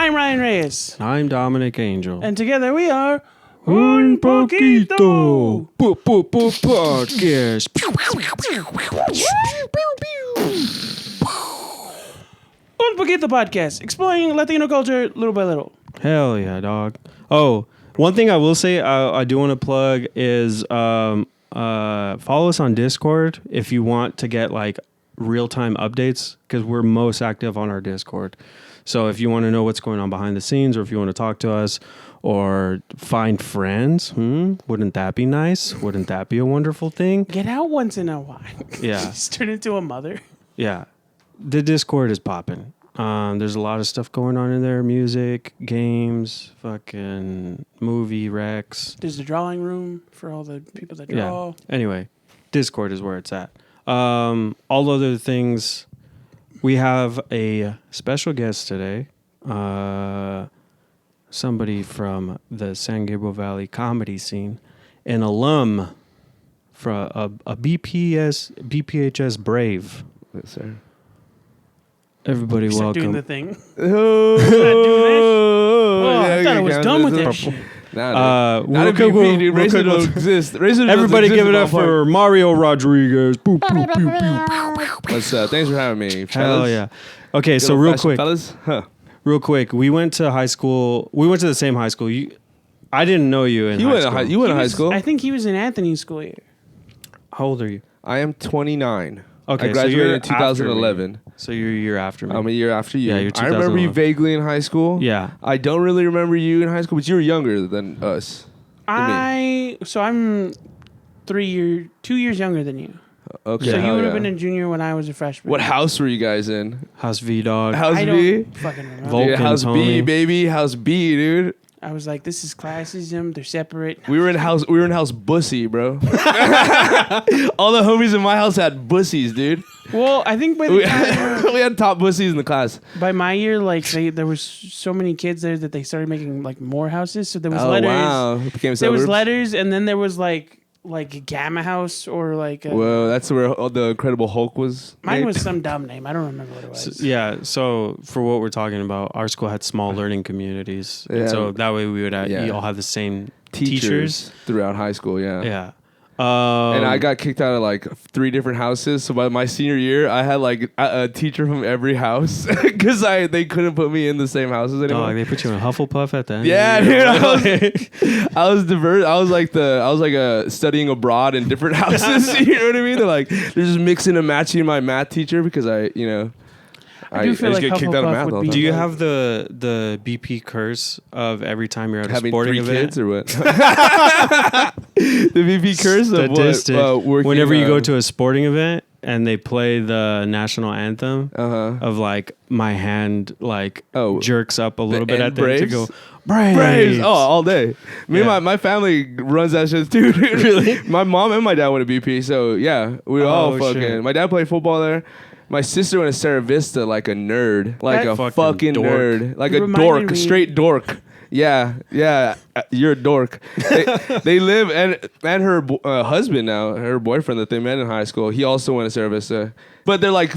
I'm Ryan Reyes. I'm Dominic Angel. And together we are Un Poquito. Podcast. Un Poquito Podcast, exploring Latino culture little by little. Hell yeah, dog. Oh, one thing I will say I do want to plug is follow us on Discord if you want to get like real-time updates, because we're most active on our Discord. So if you want to know what's going on behind the scenes, or if you want to talk to us or find friends, wouldn't that be nice? Wouldn't that be a wonderful thing? Get out once in a while. Yeah. Just turn into a mother. Yeah. The Discord is popping. There's a lot of stuff going on in there. Music, games, fucking movie recs. There's a drawing room for all the people that draw. Yeah. Anyway, Discord is where it's at. All other things, we have a special guest today. Somebody from the San Gabriel Valley comedy scene, an alum from a BPHS Brave. Yes, sir. Everybody, welcome. Doing the thing. Oh, I thought I was done with that shit. Not a BP, dude. Racism don't exist. Racism Everybody doesn't give it exist up in for Mario Rodriguez. Boop, boop, boop, boop. Ballpark. What's up? Thanks for having me, fellas. Hell yeah. Okay, Good so old real fashioned quick. fellas. Huh. Real quick, we went to high school. We went to the same high school. I didn't know you in You high went to school. you went to high school. I think he was in Anthony's school year. How old are you? I am 29. Okay, I so graduated you're in 2011. So you're a year after me. I'm a year after you. Yeah, you're I remember you 2011. vaguely in high school. Yeah. I don't really remember you in high school, but you were younger than us. I'm 2 years younger than you. Okay. So you hell would have yeah. been a junior when I was a freshman. What house were you guys in? House V, dog. House I B? don't fucking remember. Vulcans, Yeah, House B, homie. baby. House B, dude. I was like, this is classism. They're separate. We were in house Bussy, bro. All the homies in my house had bussies, dude. Well, I think by the time, We had top bussies in the class. by my year, like there was so many kids there that they started making like more houses. So there was Oh letters. wow! It became There was suburbs. letters, and then there was like Gamma House or like. Whoa, that's where the Incredible Hulk was. Mine made. was some dumb name. I don't remember what it was. So for what we're talking about, our school had small learning communities. Yeah. And so that way we would Yeah. you all have the same teachers throughout high school. Yeah. Yeah. And I got kicked out of like 3 different houses. So by my senior year, I had like a teacher from every house because they couldn't put me in the same houses anymore. Dog, they put you in Hufflepuff at the end. Yeah, of the dude. year. I was diverse. I was like studying abroad in different houses. You know what I mean? They're just mixing and matching my math teacher because I do feel like get kicked out of Hufflepuff math would all be- the Do time. you have the BP curse of every time you're at a Having sporting 3 event? kids or what? The VP curse of Statistic. what? Whenever you go to a sporting event and they play the national anthem, uh-huh. of like my hand Oh, jerks up a little bit and at the end to Braves? go Braves. Braves. Oh, all day. Me Yeah. and my family runs that shit too. Dude. Really? My mom and my dad went to BP, so yeah, we all fucking. shit. My dad played football there. My sister went to Sarah Vista like a nerd, like That a fucking fucking dork. nerd, like You a reminded dork, a me- straight dork. Yeah, you're a dork. They live and her husband now, her boyfriend that they met in high school. He also went to Sarah Vista, but they're like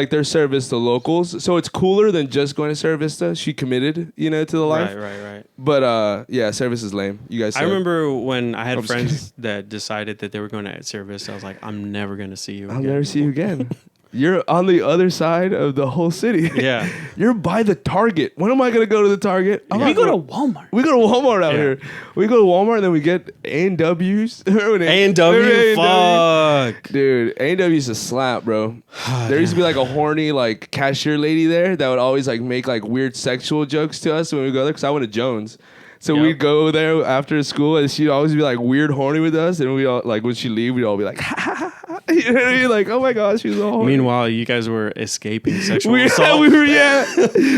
they're Sarah Vista locals, so it's cooler than just going to Sarah Vista. She committed, to the life. Right. But yeah, service is lame. You guys. I suck. remember when I had I'm just friends that decided that they were going to service. I was like, I'm never going to see you. I'll again. never see you again. You're on the other side of the whole city. Yeah. You're by the Target. When am I gonna go to the Target? I'm We not go gonna- to Walmart. We go to Walmart out Yeah. here. We go to Walmart and then we get A&Ws. A&W, fuck. Dude, A&W used to slap, bro. There used to be like a horny like cashier lady there that would always like make like weird sexual jokes to us when we go there because I went to Jones. So Yep. we'd go there after school and she'd always be like weird horny with us and we all like when she leave we'd all be like ha ha ha. You know what I mean? Like, oh my gosh, she's all horny. Meanwhile, you guys were escaping sexual we assault.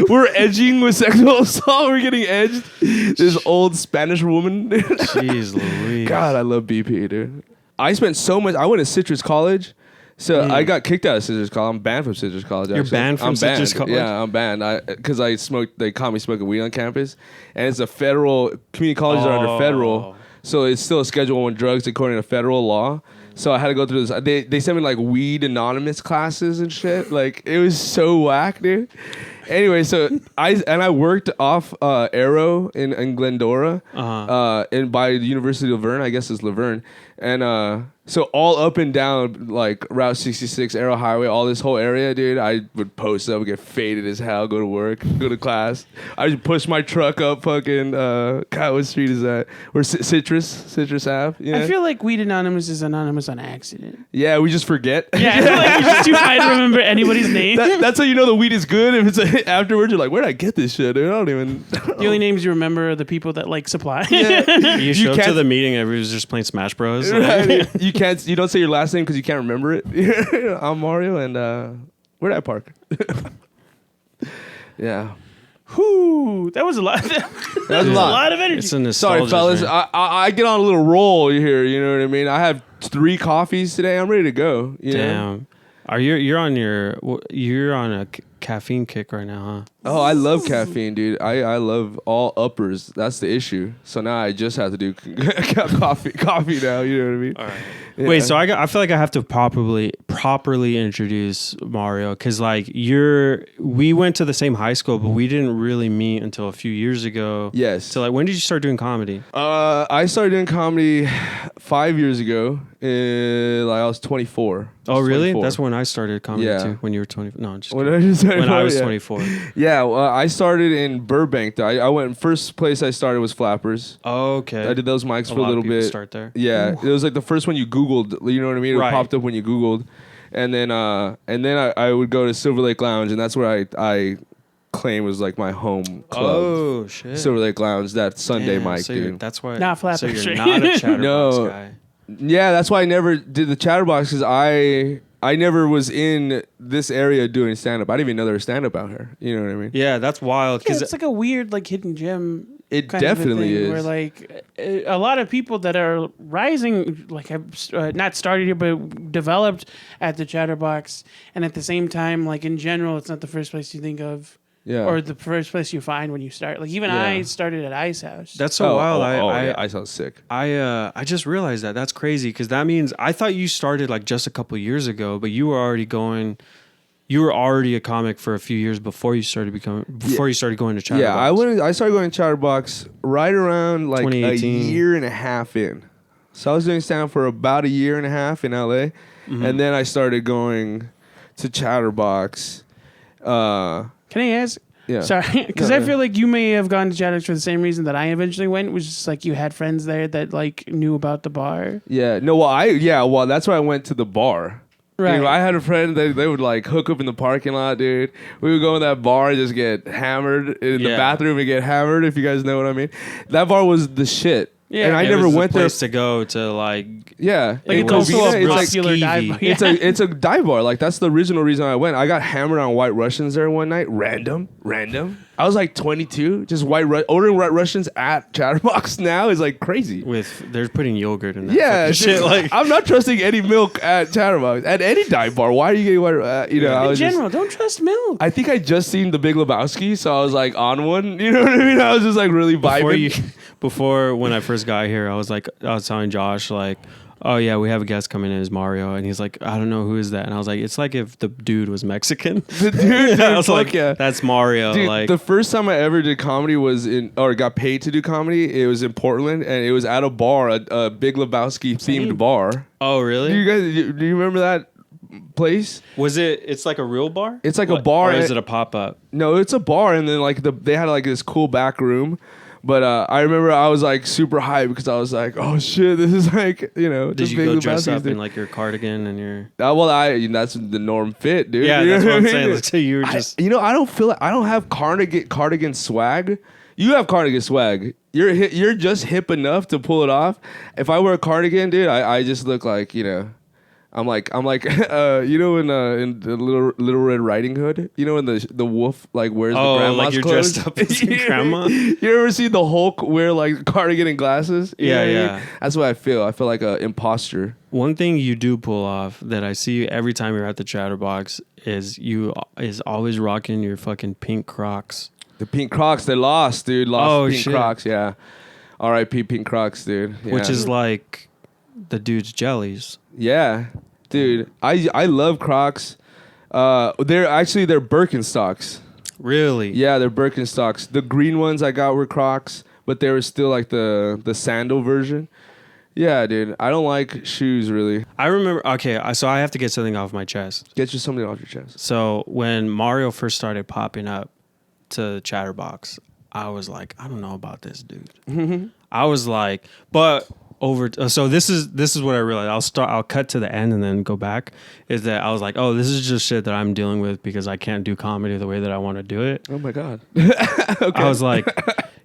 we're edging with sexual assault. We're getting edged. This old Spanish woman. Jeez Louise. God, I love BP, dude. I spent so much. I went to Citrus College, so I got kicked out of Citrus College. I'm banned from Citrus College. You're actually. banned from I'm Citrus banned. College? Yeah, I'm banned. Because I smoked. They caught me smoking weed on campus, and it's a federal. Community colleges are under federal, so it's still a Schedule I drugs according to federal law. So I had to go through this. They sent me like weed anonymous classes and shit. Like it was so whack, dude. Anyway, so I worked off Arrow in Glendora, and by the University of Laverne, I guess it's Laverne, and so all up and down like Route 66, Arrow Highway, all this whole area, dude. I would post up, get faded as hell, go to work, go to class. I would push my truck up, fucking. God, what street is that? Where Citrus Ave. Yeah. I feel like Weed Anonymous is anonymous on accident. Yeah, we just forget. Yeah, I feel like you're just too high to remember anybody's name. That's how you know the weed is good. If it's afterwards, you're like, where'd I get this shit? Dude? I don't even. The only names you remember are the people that like supply. Yeah. You show up to the meeting, everybody's just playing Smash Bros. Right. You don't say your last name because you can't remember it. I'm Mario, and where'd I park? Yeah. Whew, that was a lot. That was a lot of energy. It's a nostalgia. Sorry, fellas. thing. I get on a little roll here. You know what I mean? I have 3 coffees today. I'm ready to go. You know? Damn. You're on a caffeine kick right now, huh? Oh, I love caffeine, dude. I love all uppers. That's the issue. So now I just have to do coffee now. You know what I mean? All right. Yeah. Wait, so I feel like I have to properly introduce Mario because like we went to the same high school, but we didn't really meet until a few years ago. Yes. So like, when did you start doing comedy? I started doing comedy 5 years ago. Like I was 24. Oh, really? 24. That's when I started comedy too. When you were 20? No, I'm just When kidding. I I was yeah. 24. Yeah, well, I started in Burbank. Though. I went first place I started was Flappers. Oh, okay. I did those mics for a lot little of people bit. Start there. Yeah, it was like the first one you Googled. You know what I mean? It Right. popped up when you Googled, and then I would go to Silver Lake Lounge, and that's where I claim was like my home club. Oh shit. Silver Lake Lounge, that Sunday Damn, mic, so dude. that's why. Not Flappers. So you're not a chatterbox No. guy. Yeah, that's why I never did the Chatterbox because I never was in this area doing stand up. I didn't even know there was stand up out here. You know what I mean? Yeah, that's wild. Yeah, Because it's like a weird like hidden gem. It kind of a definitely thing is. Where like a lot of people that are rising, like have not started here, but developed at the Chatterbox, and at the same time, like in general, it's not the first place you think of, Yeah. or the first place you find when you start. Like even Yeah. I started at Ice House. that's so wild. Yeah, I sound sick. I just realized that. That's crazy because that means I thought you started like just a couple years ago, but you were already going. You were already a comic for a few years before you started going to Chatterbox. Yeah, I started going to Chatterbox right around like a 2018. year and a half in. So I was doing stand for about a year and a half in LA, and then I started going to Chatterbox. Can I ask? Yeah. Sorry, because No, I yeah. feel like you may have gone to Chatterbox for the same reason that I eventually went. Was just like you had friends there that like knew about the bar. Yeah. No. Well, that's why I went to the bar. Right. You know, I had a friend that they would like hook up in the parking lot, dude. We would go in that bar and just get hammered in the Yeah. bathroom and get hammered. If you guys know what I mean, that bar was the shit. Yeah. and I It never was the went there. place to go to like. Yeah, Like in it's also Covina, a it's like popular dive bar. it's a dive bar. Like that's the original reason I went. I got hammered on White Russians there one night. Random. I was like 22, just ordering White Russians at Chatterbox now is like crazy. They're putting yogurt in that. Yeah, fucking it's shit. just- Like I'm not trusting any milk at Chatterbox at any dive bar. Why are you getting White? I In was just- general, don't trust milk. I think I just seen The Big Lebowski, so I was like on one. You know what I mean? I was just like really vibing. before when I first got here, I was telling Josh like, oh yeah, we have a guest coming in as Mario, and he's like, I don't know who is that, and I was like, it's like if the dude was Mexican. The dude, I was fuck like, yeah. that's Mario. Dude, like the first time I ever did comedy was got paid to do comedy. It was in Portland, and it was at a bar, a Big Lebowski themed bar. oh really? Do you remember that place? Was it? It's like a real bar. It's like a bar, Or is and- it a pop up? No, it's a bar, and then like they had like this cool back room. But I remember I was like super hyped because I was like, oh shit, this is like Did just you Big go dress Lebowski's up thing. in like your cardigan and your? That's the norm fit, dude. Yeah, You know that's what I'm I saying. mean? Like, so you were just. I don't feel like I don't have cardigan swag. You have cardigan swag. You're just hip enough to pull it off. If I wear a cardigan, dude, I just look like I'm like in the Little Red Riding Hood, when the wolf like wears the grandma's like you're clothes? dressed up as your grandma. You ever see the Hulk wear like cardigan and glasses? You know what I mean? Yeah. That's what I feel. I feel like an imposter. One thing you do pull off that I see every time you're at the Chatterbox is always rocking your fucking pink Crocs. The pink Crocs, they lost, dude. Oh, Pink shit. Crocs, yeah. R.I.P. Pink Crocs, dude. Yeah. Which is like the dude's jellies. Yeah, dude. I love Crocs. They're Birkenstocks. Really? Yeah, they're Birkenstocks. The green ones I got were Crocs, but they were still like the sandal version. Yeah, dude. I don't like shoes really. I remember. Okay, so I have to get something off my chest. Get you something off your chest. So when Mario first started popping up to Chatterbox, I was like, I don't know about this dude. I was like, but so this is what I realized. I'll cut to the end and then go back. Is that I was like, oh, this is just shit that I'm dealing with because I can't do comedy the way that I want to do it. Oh my god. Okay. I was like,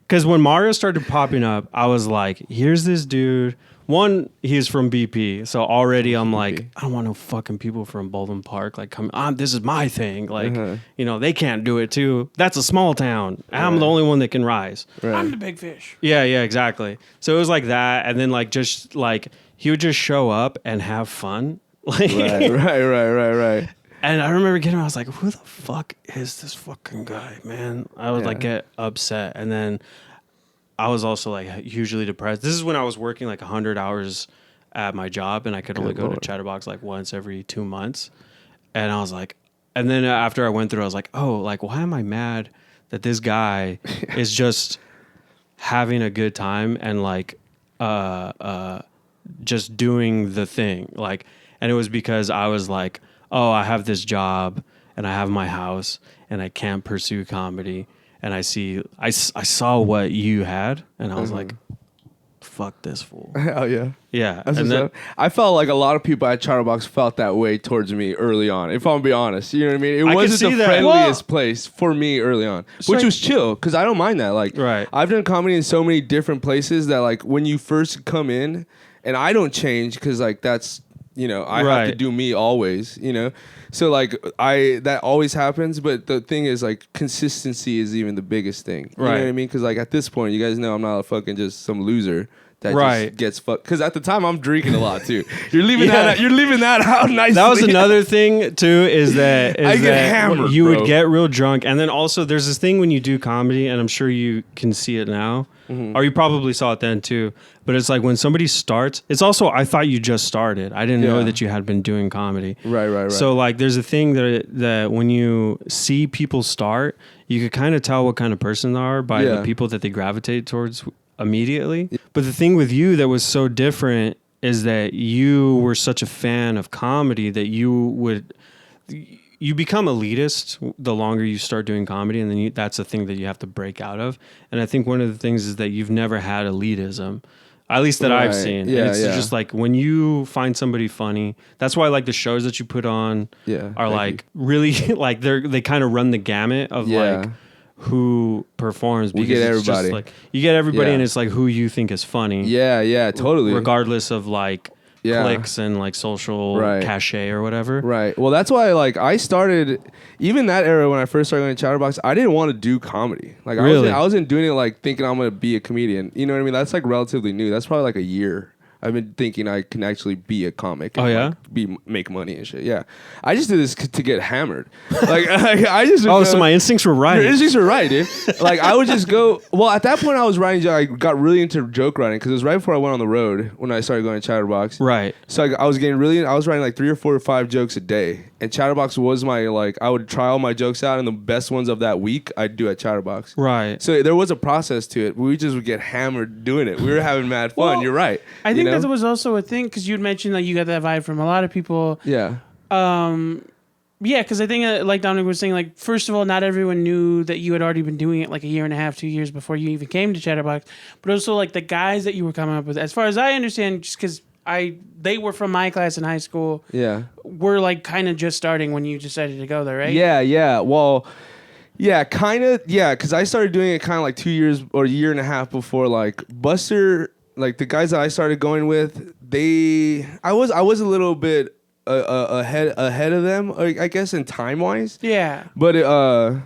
because when Mario started popping up, I was like, here's this dude. One, he's from BP, so already I'm like, I don't want no fucking people from Baldwin Park like come. This is my thing. Like, they can't do it too. That's a small town. I'm the only one that can rise. Right. I'm the big fish. Yeah, exactly. So it was like that, and then like just like he would just show up and have fun. Like, Right. And I remember getting, I was like, who the fuck is this fucking guy, man? I would like get upset, and then I was also like hugely depressed. This is when I was working like 100 hours at my job, and I could only go to Chatterbox like once every 2 months. And I was like, and then after I went through, I was like, oh, like why am I mad that this guy is just having a good time and like just doing the thing, like, and it was because I was like, oh, I have this job and I have my house and I can't pursue comedy. And I saw what you had, and I was like, fuck this fool. Hell yeah. Yeah. That's and then, I felt like a lot of people at Chatterbox felt that way towards me early on, if I'm gonna be honest. You know what I mean? It wasn't the friendliest place for me early on, which was chill, because I don't mind that. Like, I've done comedy in so many different places that, like, when you first come in, and I don't change, because, like, that's, I have to do me always, So, like, that always happens, but the thing is, like, consistency is even the biggest thing. You know what I mean? Because, like, at this point, you guys know I'm not a fucking just some loser that just gets fucked. Because at the time, I'm drinking a lot, too. You're leaving that out nicely. That was another thing, too, is that I get hammered, you would get real drunk. And then also, there's this thing when you do comedy, and I'm sure you can see it now, or you probably saw it then, too. But it's like when somebody starts, it's also, I thought you just started. I didn't know that you had been doing comedy. Right. So like there's a thing that when you see people start, you could kind of tell what kind of person they are by the people that they gravitate towards immediately. But the thing with you that was so different is that you were such a fan of comedy that you become elitist the longer you start doing comedy, and then that's a thing that you have to break out of. And I think one of the things is that you've never had elitism. At least that I've seen. Yeah, and it's just like when you find somebody funny, that's why like the shows that you put on are like really like they kind of run the gamut of like who performs. We get everybody. Just like, you get everybody and it's like who you think is funny. Yeah, totally. Regardless of like clicks and like social cachet or whatever. Right. Well, that's why like I started, even that era when I first started going to Chatterbox, I didn't want to do comedy. Like I wasn't doing it like thinking I'm going to be a comedian. You know what I mean? That's like relatively new. That's probably like a year. I've been thinking I can actually be a comic. And, make money and shit. Yeah. I just did this to get hammered. Like I just. So my instincts were right. Your instincts were right, dude. Like I would just go. Well, at that point I was writing. I got really into joke writing because it was right before I went on the road when I started going to Chatterbox. Right. So I was writing like 3 or 4 or 5 jokes a day, and Chatterbox was my like. I would try all my jokes out, and the best ones of that week I'd do at Chatterbox. Right. So there was a process to it. We just would get hammered doing it. We were having mad fun. Well, you're right. I think that was also a thing because you'd mentioned that you got that vibe from a lot of people. Yeah. Yeah, because I think like Dominic was saying, like first of all, not everyone knew that you had already been doing it like a year and a half, 2 years before you even came to Chatterbox. But also like the guys that you were coming up with, as far as I understand, just because they were from my class in high school. Yeah. Were like kind of just starting when you decided to go there, right? Yeah. Well. Yeah, kind of. Yeah, because I started doing it kind of like 2 years or a year and a half before like Buster. Like the guys that I started going with, I was a little bit ahead of them, I guess, in time wise. Yeah. But I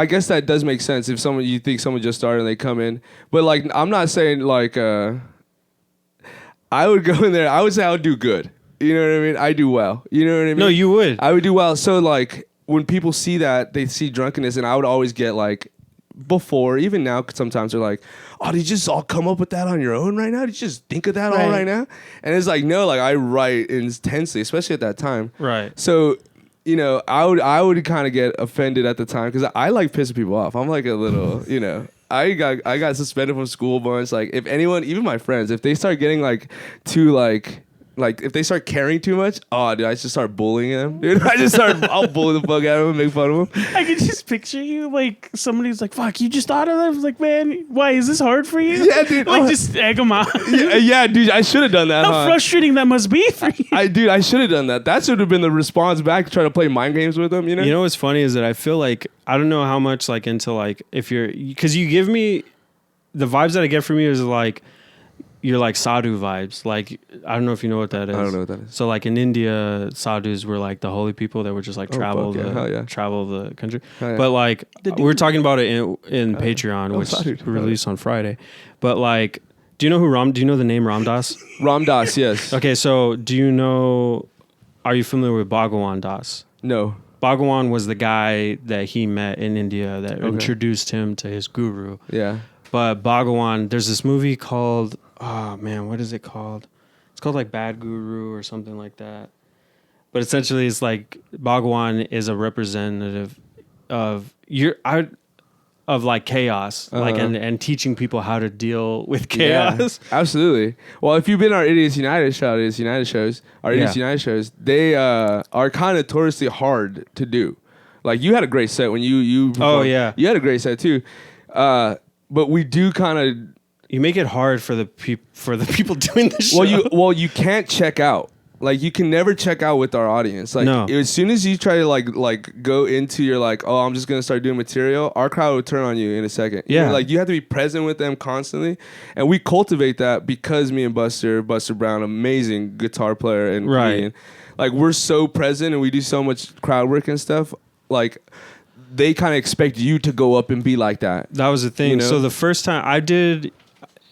guess that does make sense if you think someone just started and they come in. But like I'm not saying like I would go in there. I would say I would do good. You know what I mean? I do well. You know what I mean? No, you would. I would do well. So like when people see that, they see drunkenness, and I would always get like. Before, even now, sometimes they're like, "Oh, did you just all come up with that on your own right now? Did you just think of that all right now?" And it's like, no, like I write intensely, especially at that time. Right. So, you know, I would kind of get offended at the time because I like pissing people off. I'm like a little, you know. I got suspended from school a bunch. Like if anyone, even my friends, if they start getting like too like if they start caring too much, oh dude, I just start bullying them. Dude, I'll bully the fuck out of them, make fun of them. I can just picture you like somebody's like, "Fuck, you just thought of that." I was like, "Man, why is this hard for you?" Yeah, dude. Like just egg them out. Yeah, dude, I should have done that. How frustrating that must be for you. I should have done that. That should have been the response back to try to play mind games with them. You know. You know what's funny is that I feel like I don't know how much like into like if you're because you give me the vibes that I get from you is like you're like Sadhu vibes. Like I don't know if you know what that is. I don't know what that is. So like in India, Sadhus were like the holy people that would just like travel travel the country. Yeah. But like we're talking about it in Patreon, which Sadhu. released on Friday. But like, do you know the name Ram Dass? Ram Dass, yes. Okay, so are you familiar with Bhagwan Das? No. Bhagwan was the guy that he met in India that introduced him to his guru. Yeah. But Bhagwan, there's this movie called, oh man, what is it called? It's called like Bad Guru or something like that. But essentially it's like Bhagwan is a representative of like chaos, like and teaching people how to deal with chaos. Yeah, absolutely. Well, if you've been our Idiots United shows, they are kind of notoriously hard to do. Like you had a great set when you Oh yeah, you had a great set too. But we do kind of you make it hard for the people doing the show. You can't check out. Like you can never check out with our audience. Like as soon as you try to like go into your like, oh, I'm just gonna start doing material, our crowd will turn on you in a second. Yeah. You know, like you have to be present with them constantly, and we cultivate that because me and Buster Brown, amazing guitar player and comedian, like we're so present and we do so much crowd work and stuff. Like they kind of expect you to go up and be like that. That was the thing. You know? So the first time I did.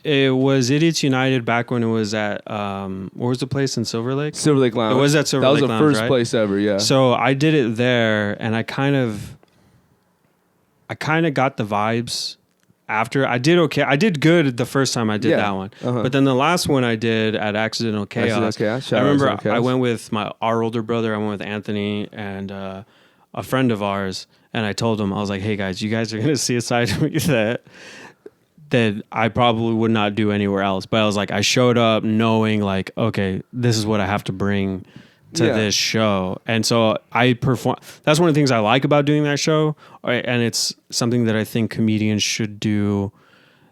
It was Idiots United back when it was at what was the place in Silver Lake? Silver Lake Lounge. It was at Silver Lake Lounge. That was the first right? place ever, yeah. So I did it there, and I kind of got the vibes after. I did okay. I did good the first time I did that one, but then the last one I did at Accidental Chaos. I remember I went with our older brother. I went with Anthony and a friend of ours, and I told him I was like, "Hey guys, you guys are gonna see a side of me that I probably would not do anywhere else." But I was like, I showed up knowing like, okay, this is what I have to bring to this show. And so I perform. That's one of the things I like about doing that show. And it's something that I think comedians should do,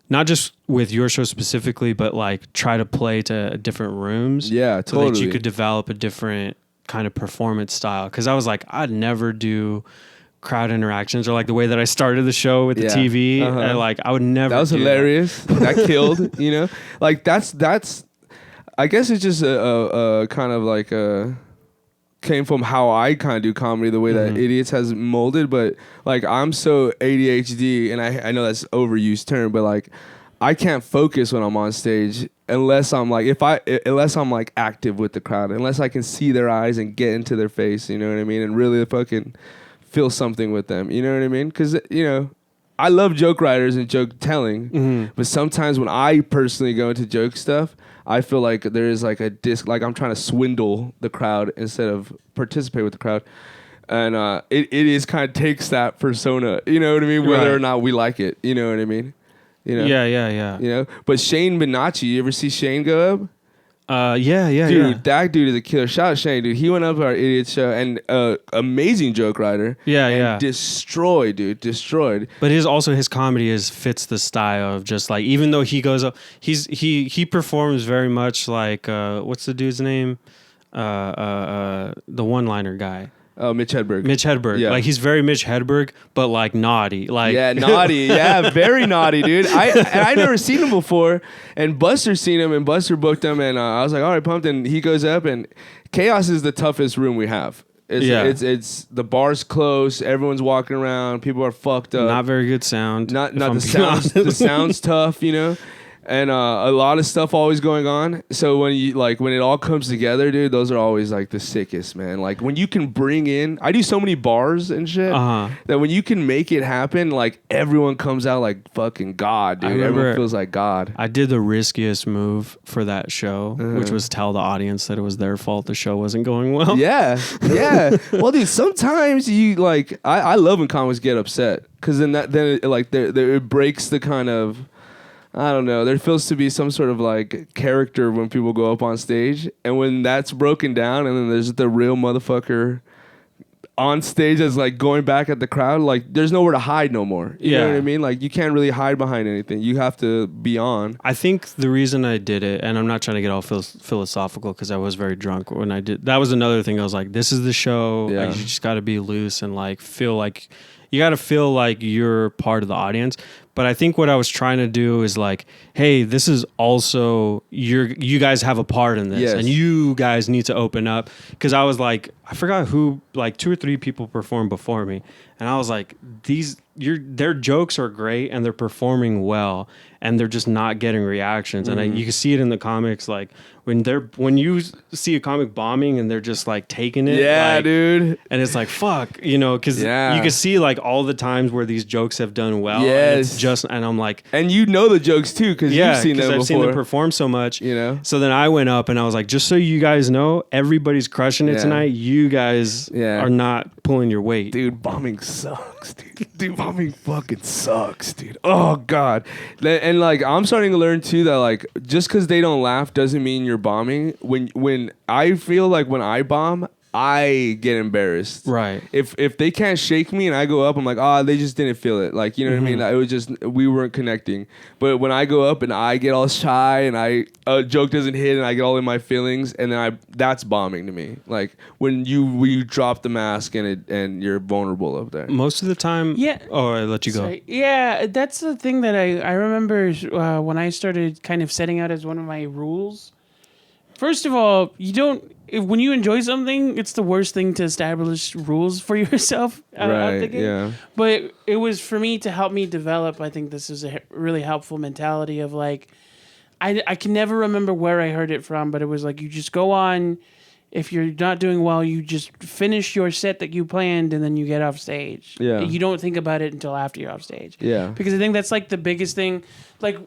not just with your show specifically, but like try to play to different rooms. Yeah, totally. So that you could develop a different kind of performance style. Cause I was like, I'd never do crowd interactions or like the way that I started the show with the TV and like I would never that was hilarious that killed, you know, like that's I guess it's just a kind of like came from how I kind of do comedy, the way that Idiots has molded. But like I'm so ADHD, and I know that's overused term, but like I can't focus when I'm on stage unless I'm like unless I'm like active with the crowd, unless I can see their eyes and get into their face, you know what I mean, and really fucking feel something with them, you know what I mean? Because, you know, I love joke writers and joke telling, but sometimes when I personally go into joke stuff, I feel like there is like like I'm trying to swindle the crowd instead of participate with the crowd. And it is kind of takes that persona, you know what I mean? Whether or not we like it, you know what I mean? You know? Yeah. You know? But Shane Benacci, you ever see Shane go up? Dude, that dude is a killer. Shout out Shane, dude. He went up to our Idiot show and amazing joke writer. Destroyed. But his comedy fits the style of just like, even though he goes up, he performs very much like what's the dude's name? The one-liner guy. Oh, Mitch Hedberg. Yeah. Like he's very Mitch Hedberg, but like naughty. Like naughty. Yeah, very naughty, dude. I never seen him before, and Buster seen him, and Buster booked him, and I was like, all right, pumped. And he goes up, and Chaos is the toughest room we have. It's the bar's close, everyone's walking around, people are fucked up. Not very good sound. Not the sound's tough, you know. and a lot of stuff always going on. So when it all comes together, dude, those are always like the sickest, man. Like when you can bring in, I do so many bars and shit that when you can make it happen, like everyone comes out like fucking God, dude. Everyone feels like God. I did the riskiest move for that show, which was tell the audience that it was their fault the show wasn't going well. Yeah. Well, dude, sometimes you like, I love when comics get upset because then it breaks the kind of, I don't know. There feels to be some sort of like character when people go up on stage, and when that's broken down, and then there's the real motherfucker on stage that's like going back at the crowd. Like there's nowhere to hide no more. You know what I mean? Like you can't really hide behind anything. You have to be on. I think the reason I did it, and I'm not trying to get all philosophical because I was very drunk when I did. That was another thing. I was like, this is the show. Yeah. You just got to be loose and like feel like you got to feel like you're part of the audience. But I think what I was trying to do is like, hey, this is also you guys have a part in this, and you guys need to open up. Because I was like, I forgot who, like 2 or 3 people performed before me, and I was like, their jokes are great and they're performing well, and they're just not getting reactions. And you can see it in the comics, like when you see a comic bombing and they're just like taking it, like, dude, and it's like fuck, because you can see like all the times where these jokes have done well. Yes. And I'm like, and you know the jokes too because you've seen them before. I've seen them perform so much, So then I went up and I was like, just so you guys know, everybody's crushing it tonight. You guys are not pulling your weight, dude. Bombing sucks, dude. Bombing fucking sucks, dude. Oh god. And like I'm starting to learn too that like just because they don't laugh doesn't mean you're bombing. When I feel like when I bomb, I get embarrassed. Right. If they can't shake me and I go up, I'm like, they just didn't feel it. Like, you know what I mean? It was just, we weren't connecting. But when I go up and I get all shy and a joke doesn't hit and I get all in my feelings, and then that's bombing to me. Like when you drop the mask and you're vulnerable up there. Most of the time. Yeah. Oh, I let you go. Sorry. Yeah, that's the thing that I remember when I started kind of setting out as one of my rules. First of all, when you enjoy something, it's the worst thing to establish rules for yourself. Right, yeah. But it was for me to help me develop. I think this is a really helpful mentality of like, I can never remember where I heard it from, but it was like, you just go on. If you're not doing well, you just finish your set that you planned and then you get off stage. Yeah. You don't think about it until after you're off stage. Yeah. Because I think that's like the biggest thing. Like,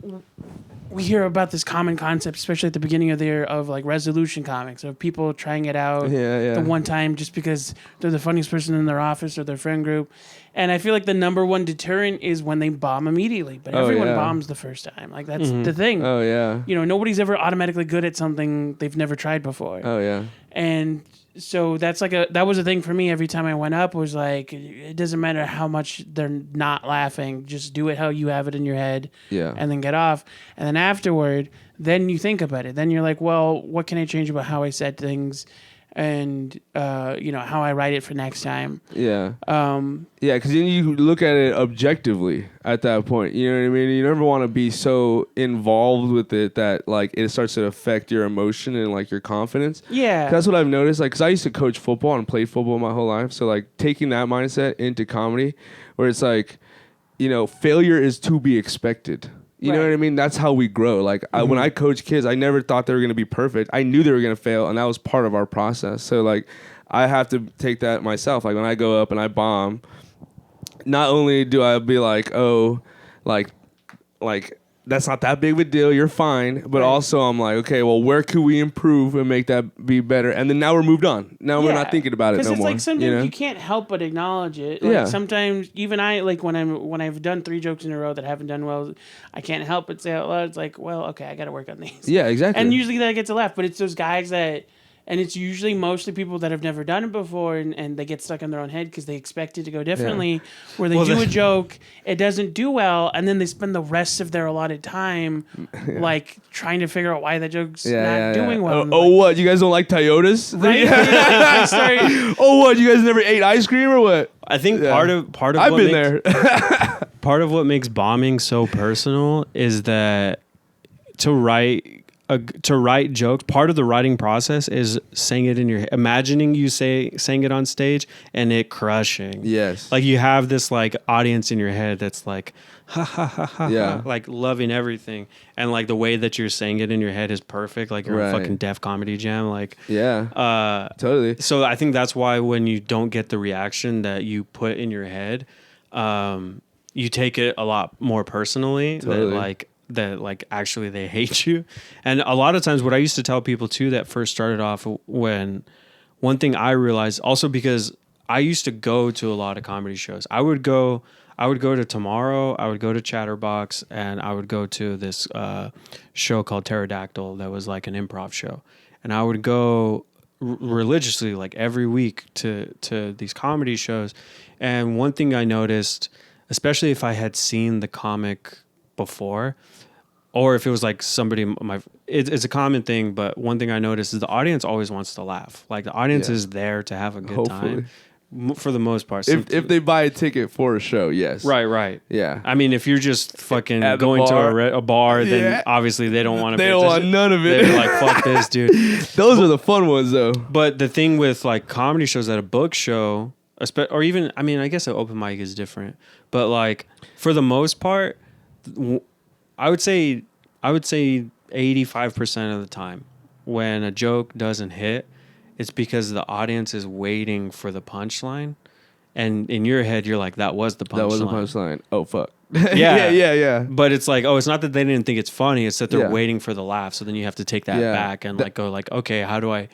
we hear about this common concept, especially at the beginning of the year, of like resolution comics, of people trying it out the one time just because they're the funniest person in their office or their friend group. And I feel like the number one deterrent is when they bomb immediately. But everyone bombs the first time. Like, that's the thing. Oh, yeah. Nobody's ever automatically good at something they've never tried before. Oh, yeah. And so that was a thing for me every time I went up, was like, it doesn't matter how much they're not laughing, just do it how you have it in your head, and then get off. And then afterward, then you think about it. Then you're like, well, what can I change about how I said things, and how I write it for next time. Yeah. Because then you look at it objectively at that point. You know what I mean? You never want to be so involved with it that like it starts to affect your emotion and like your confidence. Yeah. That's what I've noticed. Like, because I used to coach football and play football my whole life. So like taking that mindset into comedy, where it's like, failure is to be expected. You know what I mean? That's how we grow. Like when I coach kids, I never thought they were going to be perfect. I knew they were going to fail, and that was part of our process. So like, I have to take that myself. Like when I go up and I bomb, not only do I be like, oh, like that's not that big of a deal, you're fine. But also I'm like, okay, well, where could we improve and make that be better? And then now we're moved on. Now we're not thinking about it no more. Because it's like sometimes you can't help but acknowledge it. Like sometimes even I, like when I've done 3 jokes in a row that haven't done well, I can't help but say out loud, it's like, well, okay, I got to work on these. Yeah, exactly. And usually that gets a laugh, but it's those guys that... And it's usually mostly people that have never done it before, and they get stuck in their own head because they expect it to go differently, where they do a joke, it doesn't do well, and then they spend the rest of their allotted time like trying to figure out why that joke's not doing well. What? You guys don't like Toyotas? Right? What? You guys never ate ice cream or what? I think part of I've been there. Part of what makes bombing so personal is that to write to write jokes, part of the writing process is saying it in your head, imagining you saying it on stage and it crushing. Yes. Like you have this like audience in your head that's like ha ha ha ha, Yeah. like loving everything, and like the way that you're saying it in your head is perfect. Like you're a fucking Def Comedy Jam. Like yeah. Totally. So I think that's why when you don't get the reaction that you put in your head, you take it a lot more personally. Totally. That actually they hate you. And a lot of times what I used to tell people too that first started off, when one thing I realized also, because I used to go to a lot of comedy shows. I would go to Tomorrow, I would go to Chatterbox, and I would go to this show called Pterodactyl that was like an improv show. And I would go religiously like every week to these comedy shows. And one thing I noticed, especially if I had seen the comic before, or if it was like somebody, it's a common thing, but one thing I noticed is the audience always wants to laugh. Like the audience is there to have a good time for the most part. If they buy a ticket for a show, yes. Right. Yeah. I mean, if you're just fucking At the going bar. to a bar, then obviously they don't want to. They don't want none of it. They're like, fuck this, dude. Those are the fun ones, though. But the thing with like comedy shows at a book show, or even, I mean, I guess an open mic is different, but like for the most part, I would say 85% of the time when a joke doesn't hit, it's because the audience is waiting for the punchline. And in your head, you're like, that was the punchline. That was the punchline. Oh, fuck. Yeah. yeah. But it's like, it's not that they didn't think it's funny. It's that they're Yeah. waiting for the laugh. So then you have to take that back and like go like, okay, how do I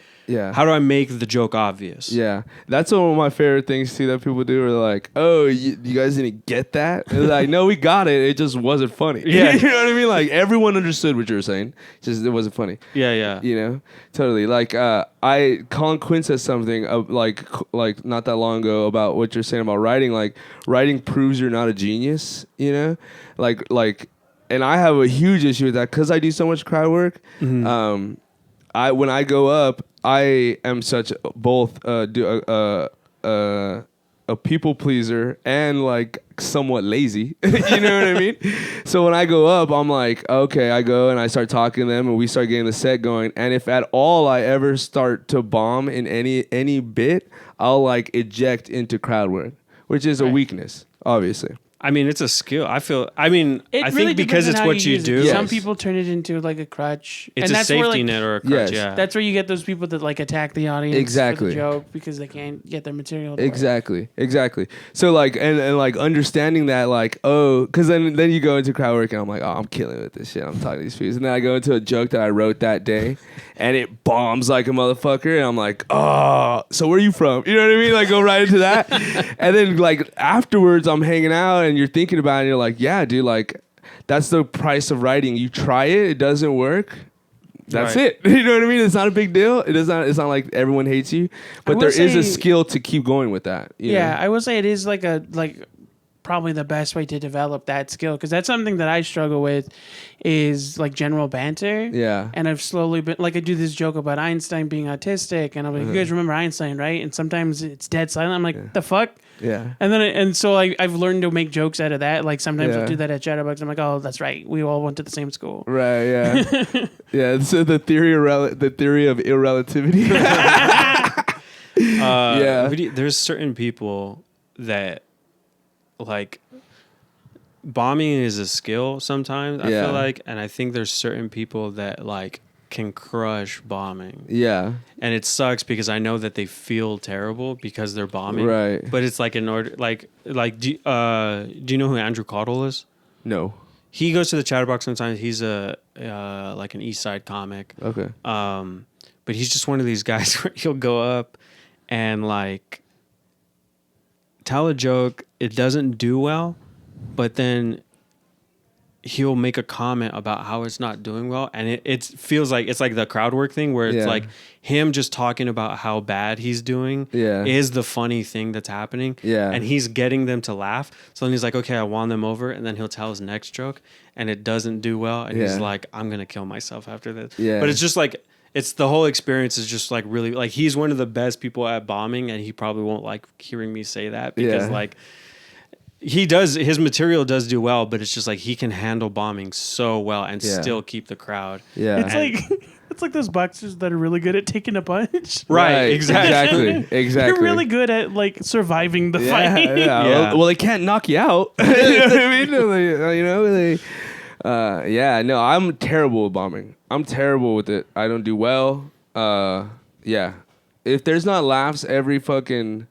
make the joke obvious? Yeah. That's one of my favorite things too that people do are like, oh, you guys didn't get that? And they're like, no, we got it. It just wasn't funny. Yeah. You know what I mean? Like everyone understood what you were saying. Just it wasn't funny. Yeah. You know? Totally. Like Colin Quinn said something like not that long ago about what you're saying about writing. Like writing proves you're not a genius, you know? Like and I have a huge issue with that because I do so much crowd work. Mm-hmm. When I go up, I am such both a people pleaser and like somewhat lazy. You know what I mean? So when I go up, I'm like, okay, I go and I start talking to them and we start getting the set going. And if at all I ever start to bomb in any bit, I'll like eject into crowd work, which is a weakness, obviously. I mean, it's a skill. I think really because depends on it's how what you use it. do. Yes. Some people turn it into like a crutch. It's and a that's safety where, like, net or a Yes. crutch, yeah. That's where you get those people that like attack the audience Exactly. for the joke because they can't get their material. To work. Exactly. So like and like understanding that like because then you go into crowd work and I'm like I'm killing it with this shit. I'm talking to these people and then I go into a joke that I wrote that day and it bombs like a motherfucker and I'm like so where are you from? You know what I mean? Like go right into that and then like afterwards I'm hanging out and you're thinking about it and you're like yeah dude like that's the price of writing. You try it doesn't work. That's Right. it. You know what I mean? It's not a big deal. It's not like everyone hates you, but there is a skill to keep going with that. You know? I will say it is like probably the best way to develop that skill because that's something that I struggle with is like general banter. Yeah. And I've slowly been like I do this joke about Einstein being autistic and I'm like, you guys remember Einstein, right? And sometimes it's dead silent. I'm like, the fuck? Yeah. And so I've learned to make jokes out of that. Like sometimes I'll do that at Chatterbox. I'm like, oh, that's right. We all went to the same school. Right. Yeah. Yeah. So the theory of irrelativity. There's certain people that like bombing is a skill sometimes. I feel like, and I think there's certain people that like can crush bombing. Yeah. And it sucks because I know that they feel terrible because they're bombing. Right. But it's like in order, like do you know who Andrew Caudle is? No. He goes to the Chatterbox sometimes. He's like an East Side comic. Okay. But he's just one of these guys where he'll go up and like tell a joke. It doesn't do well, but then he'll make a comment about how it's not doing well, and it feels like it's like the crowd work thing where it's like him just talking about how bad he's doing is the funny thing that's happening, and he's getting them to laugh. So then he's like, okay, I won them over, and then he'll tell his next joke, and it doesn't do well, and he's like, I'm gonna kill myself after this. But it's just like it's the whole experience is just like really like he's one of the best people at bombing, and he probably won't like hearing me say that because like he does, his material does do well, but it's just like he can handle bombing so well and still keep the crowd. Yeah. It's like it's like those boxers that are really good at taking a punch. Right, Exactly. You're really good at like surviving the fight. Yeah. Well, they can't knock you out. You know what I mean? No, I'm terrible with bombing. I'm terrible with it. I don't do well. Yeah. If there's not laughs every fucking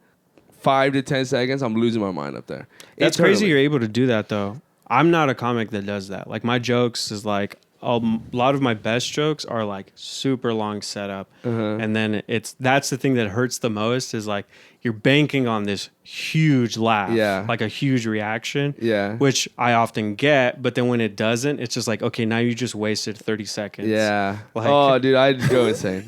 5 to 10 seconds, I'm losing my mind up there. That's crazy you're able to do that, though. I'm not a comic that does that. Like, my jokes is like, a lot of my best jokes are like super long setup. And then that's the thing that hurts the most is like, you're banking on this huge laugh. Yeah. Like a huge reaction. Yeah. Which I often get, but then when it doesn't, it's just like, okay, now you just wasted 30 seconds. Yeah. Like, oh, dude, I'd go insane.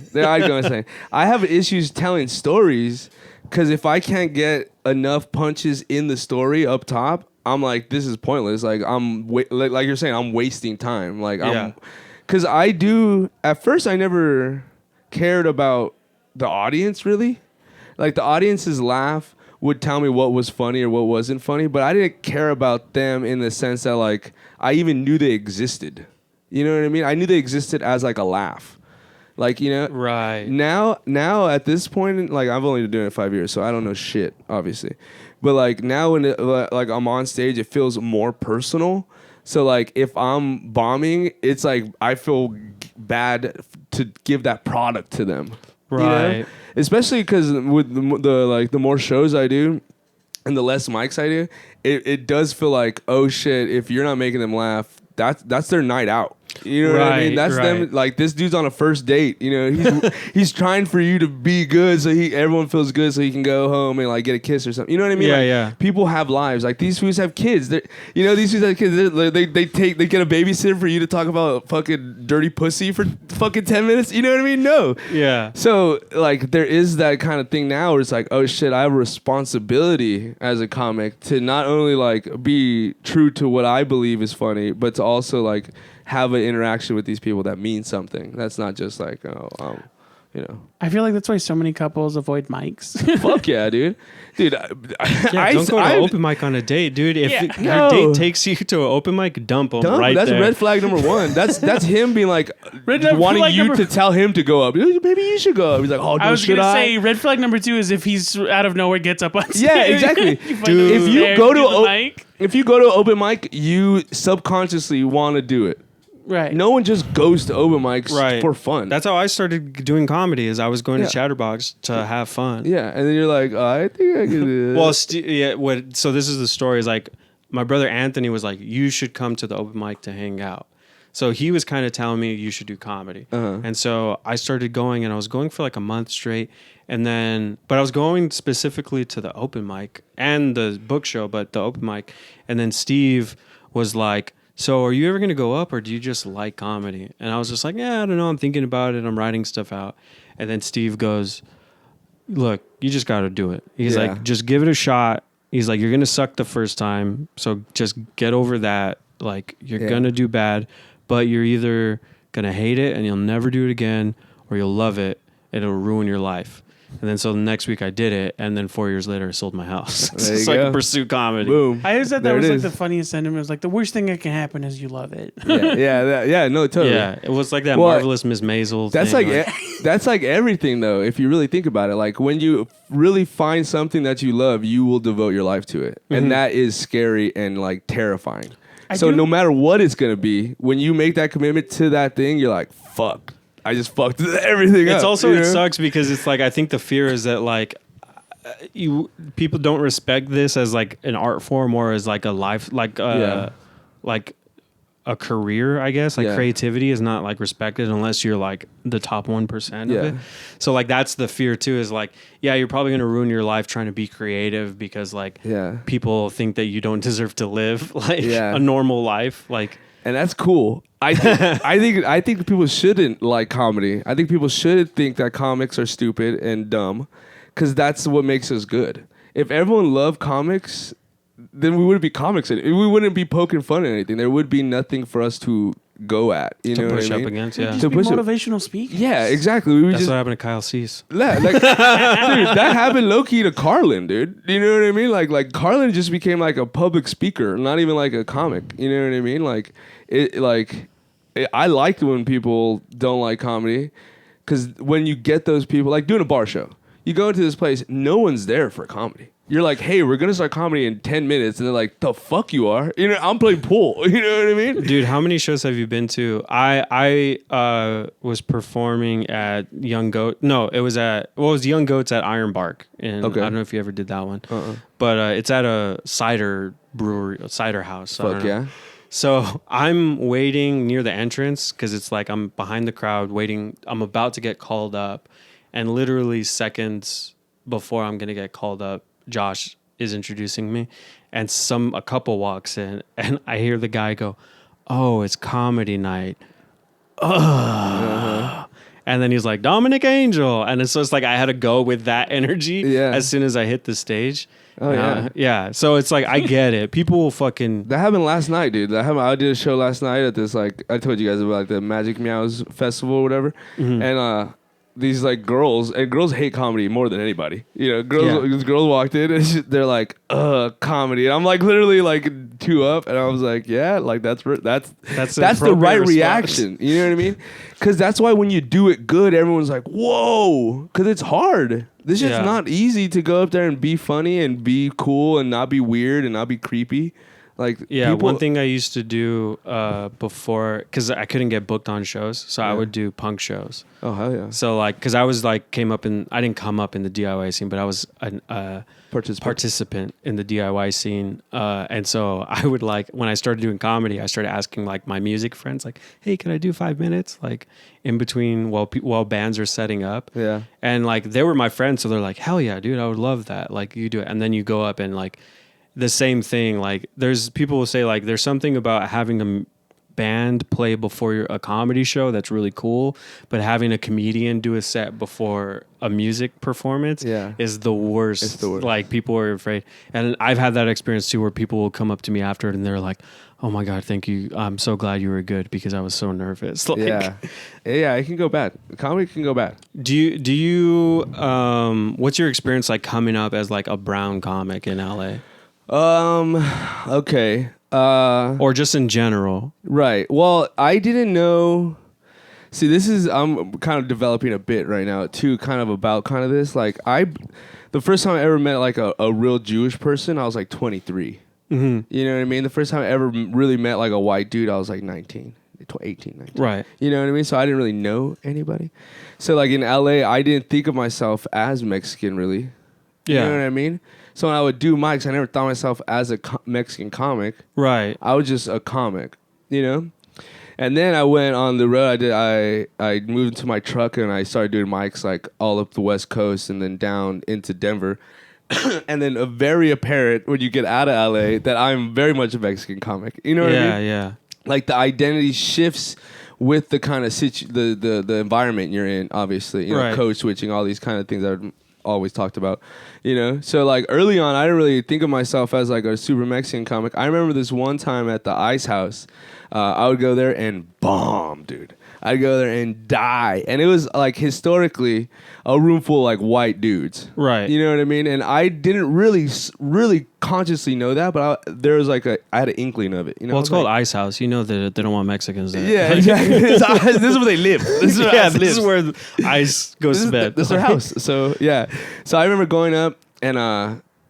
I have issues telling stories because if I can't get enough punches in the story up top, I'm like, this is pointless. Like like you're saying, I'm wasting time. Like because at first I never cared about the audience really. Like the audience's laugh would tell me what was funny or what wasn't funny, but I didn't care about them in the sense that like I even knew they existed. You know what I mean? I knew they existed as like a laugh. Like, you know, right. Now at this point, like I've only been doing it 5 years, so I don't know shit, obviously. But like now when like I'm on stage, it feels more personal. So like if I'm bombing, it's like I feel bad to give that product to them. Right. You know? Especially because with the more shows I do and the less mics I do, it does feel like, oh shit, if you're not making them laugh, that's their night out. You know what I mean? That's them. Like this dude's on a first date. You know, he's trying for you to be good, so everyone feels good, so he can go home and like get a kiss or something. You know what I mean? Yeah, like, yeah. People have lives. Like these fools have kids. These fools have kids. They get a babysitter for you to talk about fucking dirty pussy for fucking 10 minutes. You know what I mean? No. Yeah. So like there is that kind of thing now where it's like, oh shit, I have a responsibility as a comic to not only like be true to what I believe is funny, but to also like have an interaction with these people that means something. That's not just like, you know. I feel like that's why so many couples avoid mics. Fuck yeah, dude. Dude, don't go to open mic on a date, dude. If your date takes you to an open mic, dump them right that's there. red flag number one. That's him being like, wanting flag you to tell him to go up. Maybe you should go up. He's like, oh, I was going to say red flag number 2 is if he's out of nowhere gets up on stage. Yeah, exactly. Dude, if you go to open mic, you subconsciously want to do it. Right. No one just goes to open mics for fun. That's how I started doing comedy. Is I was going to Chatterbox to have fun. Yeah, and then you're like, I think I can do this. Well, so this is the story. Is like my brother Anthony was like, you should come to the open mic to hang out. So he was kind of telling me you should do comedy. And so I started going, and I was going for like a month straight. And then, but I was going specifically to the open mic and the book show, but the open mic. And then Steve was like, so are you ever going to go up, or do you just like comedy? And I was just like, yeah, I don't know. I'm thinking about it. I'm writing stuff out. And then Steve goes, look, you just got to do it. He's like, just give it a shot. He's like, you're going to suck the first time. So just get over that. Like, you're going to do bad, but you're either going to hate it and you'll never do it again, or you'll love it and it'll ruin your life. And then so the next week I did it, and then 4 years later I sold my house. So I can pursue comedy. Boom. I always said that was like the funniest sentiment. It was like the worst thing that can happen is you love it. No, totally. Yeah, it was like that Marvelous Miss Maisel that's thing. That's like everything though, if you really think about it. Like when you really find something that you love, you will devote your life to it. And that is scary and like terrifying. So no matter what it's going to be, when you make that commitment to that thing, you're like, fuck. I just fucked everything up. It's also, it sucks because it's like, I think the fear is that like people don't respect this as like an art form or as like a life, like like a career, I guess. Like creativity is not like respected unless you're like the top 1% of it. So like that's the fear too, is like, you're probably going to ruin your life trying to be creative because like people think that you don't deserve to live like a normal life. Like, and that's cool. I think people shouldn't like comedy. I think people should think that comics are stupid and dumb, because that's what makes us good. If everyone loved comics, then we wouldn't be comics. We wouldn't be poking fun at anything. There would be nothing for us to go at. You know push what I up mean? against, Just To be push up. motivational speakers. Yeah, exactly. We would That's just what happened to Kyle Cease. yeah, like, dude, that happened low key to Carlin, dude. You know what I mean? Like Carlin just became like a public speaker, not even like a comic. You know what I mean? I like when people don't like comedy, because when you get those people, like doing a bar show, you go into this place, no one's there for comedy. You're like, hey, we're gonna start comedy in 10 minutes, and they're like, the fuck you are? You know, I'm playing pool. You know what I mean? Dude, how many shows have you been to? I was performing at Young Goat. No, it was Young Goats at Iron Bark. And Okay. I don't know if you ever did that one. But it's at a cider brewery, a cider house. I Fuck don't know. yeah. So I'm waiting near the entrance because it's like I'm behind the crowd waiting. I'm about to get called up. And literally seconds before I'm going to get called up, Josh is introducing me. And a couple walks in and I hear the guy go, "Oh, it's comedy night." And then he's like, "Dominic Angel." And so it's like I had to go with that energy as soon as I hit the stage. Oh, yeah. Yeah. So it's like, I get it. People will fucking... That happened last night, dude. I did a show last night at this, like, I told you guys about like the Magic Meows festival or whatever. And these like girls hate comedy more than anybody. You know, these girls walked in and they're like, comedy. And I'm like literally like 2 up, and I was like, yeah, like that's the right reaction. You know what I mean? Because that's why when you do it good, everyone's like, whoa, because it's hard. This is not easy to go up there and be funny and be cool and not be weird and not be creepy. Like, one thing I used to do before, because I couldn't get booked on shows, so I would do punk shows. Oh, hell yeah. So like, because I was like, I didn't come up in the DIY scene, but I was a participant in the DIY scene. And so I would like, when I started doing comedy, I started asking like my music friends, like, hey, can I do 5 minutes? Like in between while bands are setting up. Yeah. And like, they were my friends. So they're like, hell yeah, dude, I would love that. Like you do it. And then you go up and like, the same thing, like there's people will say like there's something about having a band play before a comedy show that's really cool, but having a comedian do a set before a music performance is the worst. It's the worst. Like people are afraid, and I've had that experience too, where people will come up to me after it and they're like, "Oh my god, thank you! I'm so glad you were good because I was so nervous." Like, yeah, it can go bad. Comedy can go bad. Do you what's your experience like coming up as like a brown comic in LA? Okay. Or just in general. Right. Well, I didn't know. See, I'm kind of developing a bit right now too, kind of about kind of this. Like the first time I ever met like a real Jewish person, I was like 23. Mm-hmm. You know what I mean? The first time I ever really met like a white dude, I was like 19. 18, 19. Right. You know what I mean? So I didn't really know anybody. So like in LA, I didn't think of myself as Mexican really. Yeah. You know what I mean? So when I would do mics, I never thought of myself as a Mexican comic. Right. I was just a comic, you know? And then I went on the road. I moved into my truck and I started doing mics like all up the West Coast and then down into Denver. And then very apparent when you get out of LA that I'm very much a Mexican comic. You know what I mean? Yeah. Like the identity shifts with the kind of the environment you're in, obviously. You know, code switching, all these kind of things I've always talked about, you know? So like early on, I didn't really think of myself as like a super Mexican comic. I remember this one time at the Ice House, I would go there and bomb, dude. I'd go there and die. And it was like historically a room full of like white dudes. Right. You know what I mean? And I didn't really consciously know that, but there was like I had an inkling of it. You know, well, it's called Ice House. You know that they don't want Mexicans there. Yeah, exactly. This is where they live. This is where Ice goes to bed. This is their house. So yeah. So I remember going up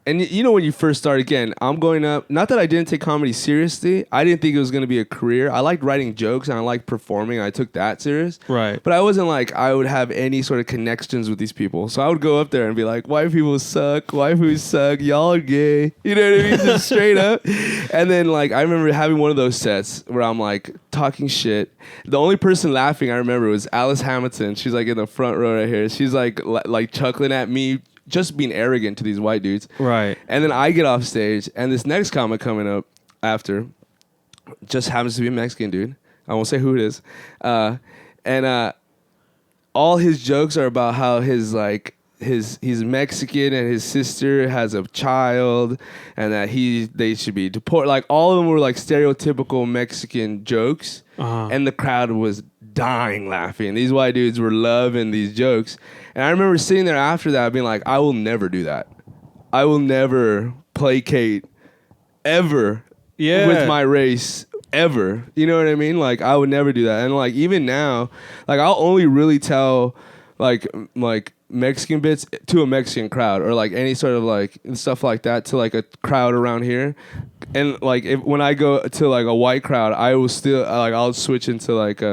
and you know when you first start, again, I'm going up, not that I didn't take comedy seriously. I didn't think it was going to be a career. I liked writing jokes and I liked performing. And I took that serious. Right. But I wasn't like I would have any sort of connections with these people. So I would go up there and be like, white people suck. Waifus suck. Y'all are gay. You know what I mean? Just straight up. And then like I remember having one of those sets where I'm like talking shit. The only person laughing I remember was Alice Hamilton. She's like in the front row right here. She's like chuckling at me, just being arrogant to these white dudes. Right. And then I get off stage, and this next comic coming up after just happens to be a Mexican dude. I won't say who it is. And all his jokes are about how his like he's Mexican and his sister has a child, and that they should be deported. Like all of them were like stereotypical Mexican jokes, and the crowd was dying laughing. These white dudes were loving these jokes, and I remember sitting there after that being like, I will never do that. I will never placate ever with my race ever. You know what I mean? Like I would never do that. And like even now, like I'll only really tell like Mexican bits to a Mexican crowd, or like any sort of like stuff like that to like a crowd around here. And like when I go to like a white crowd, I will still like I'll switch into like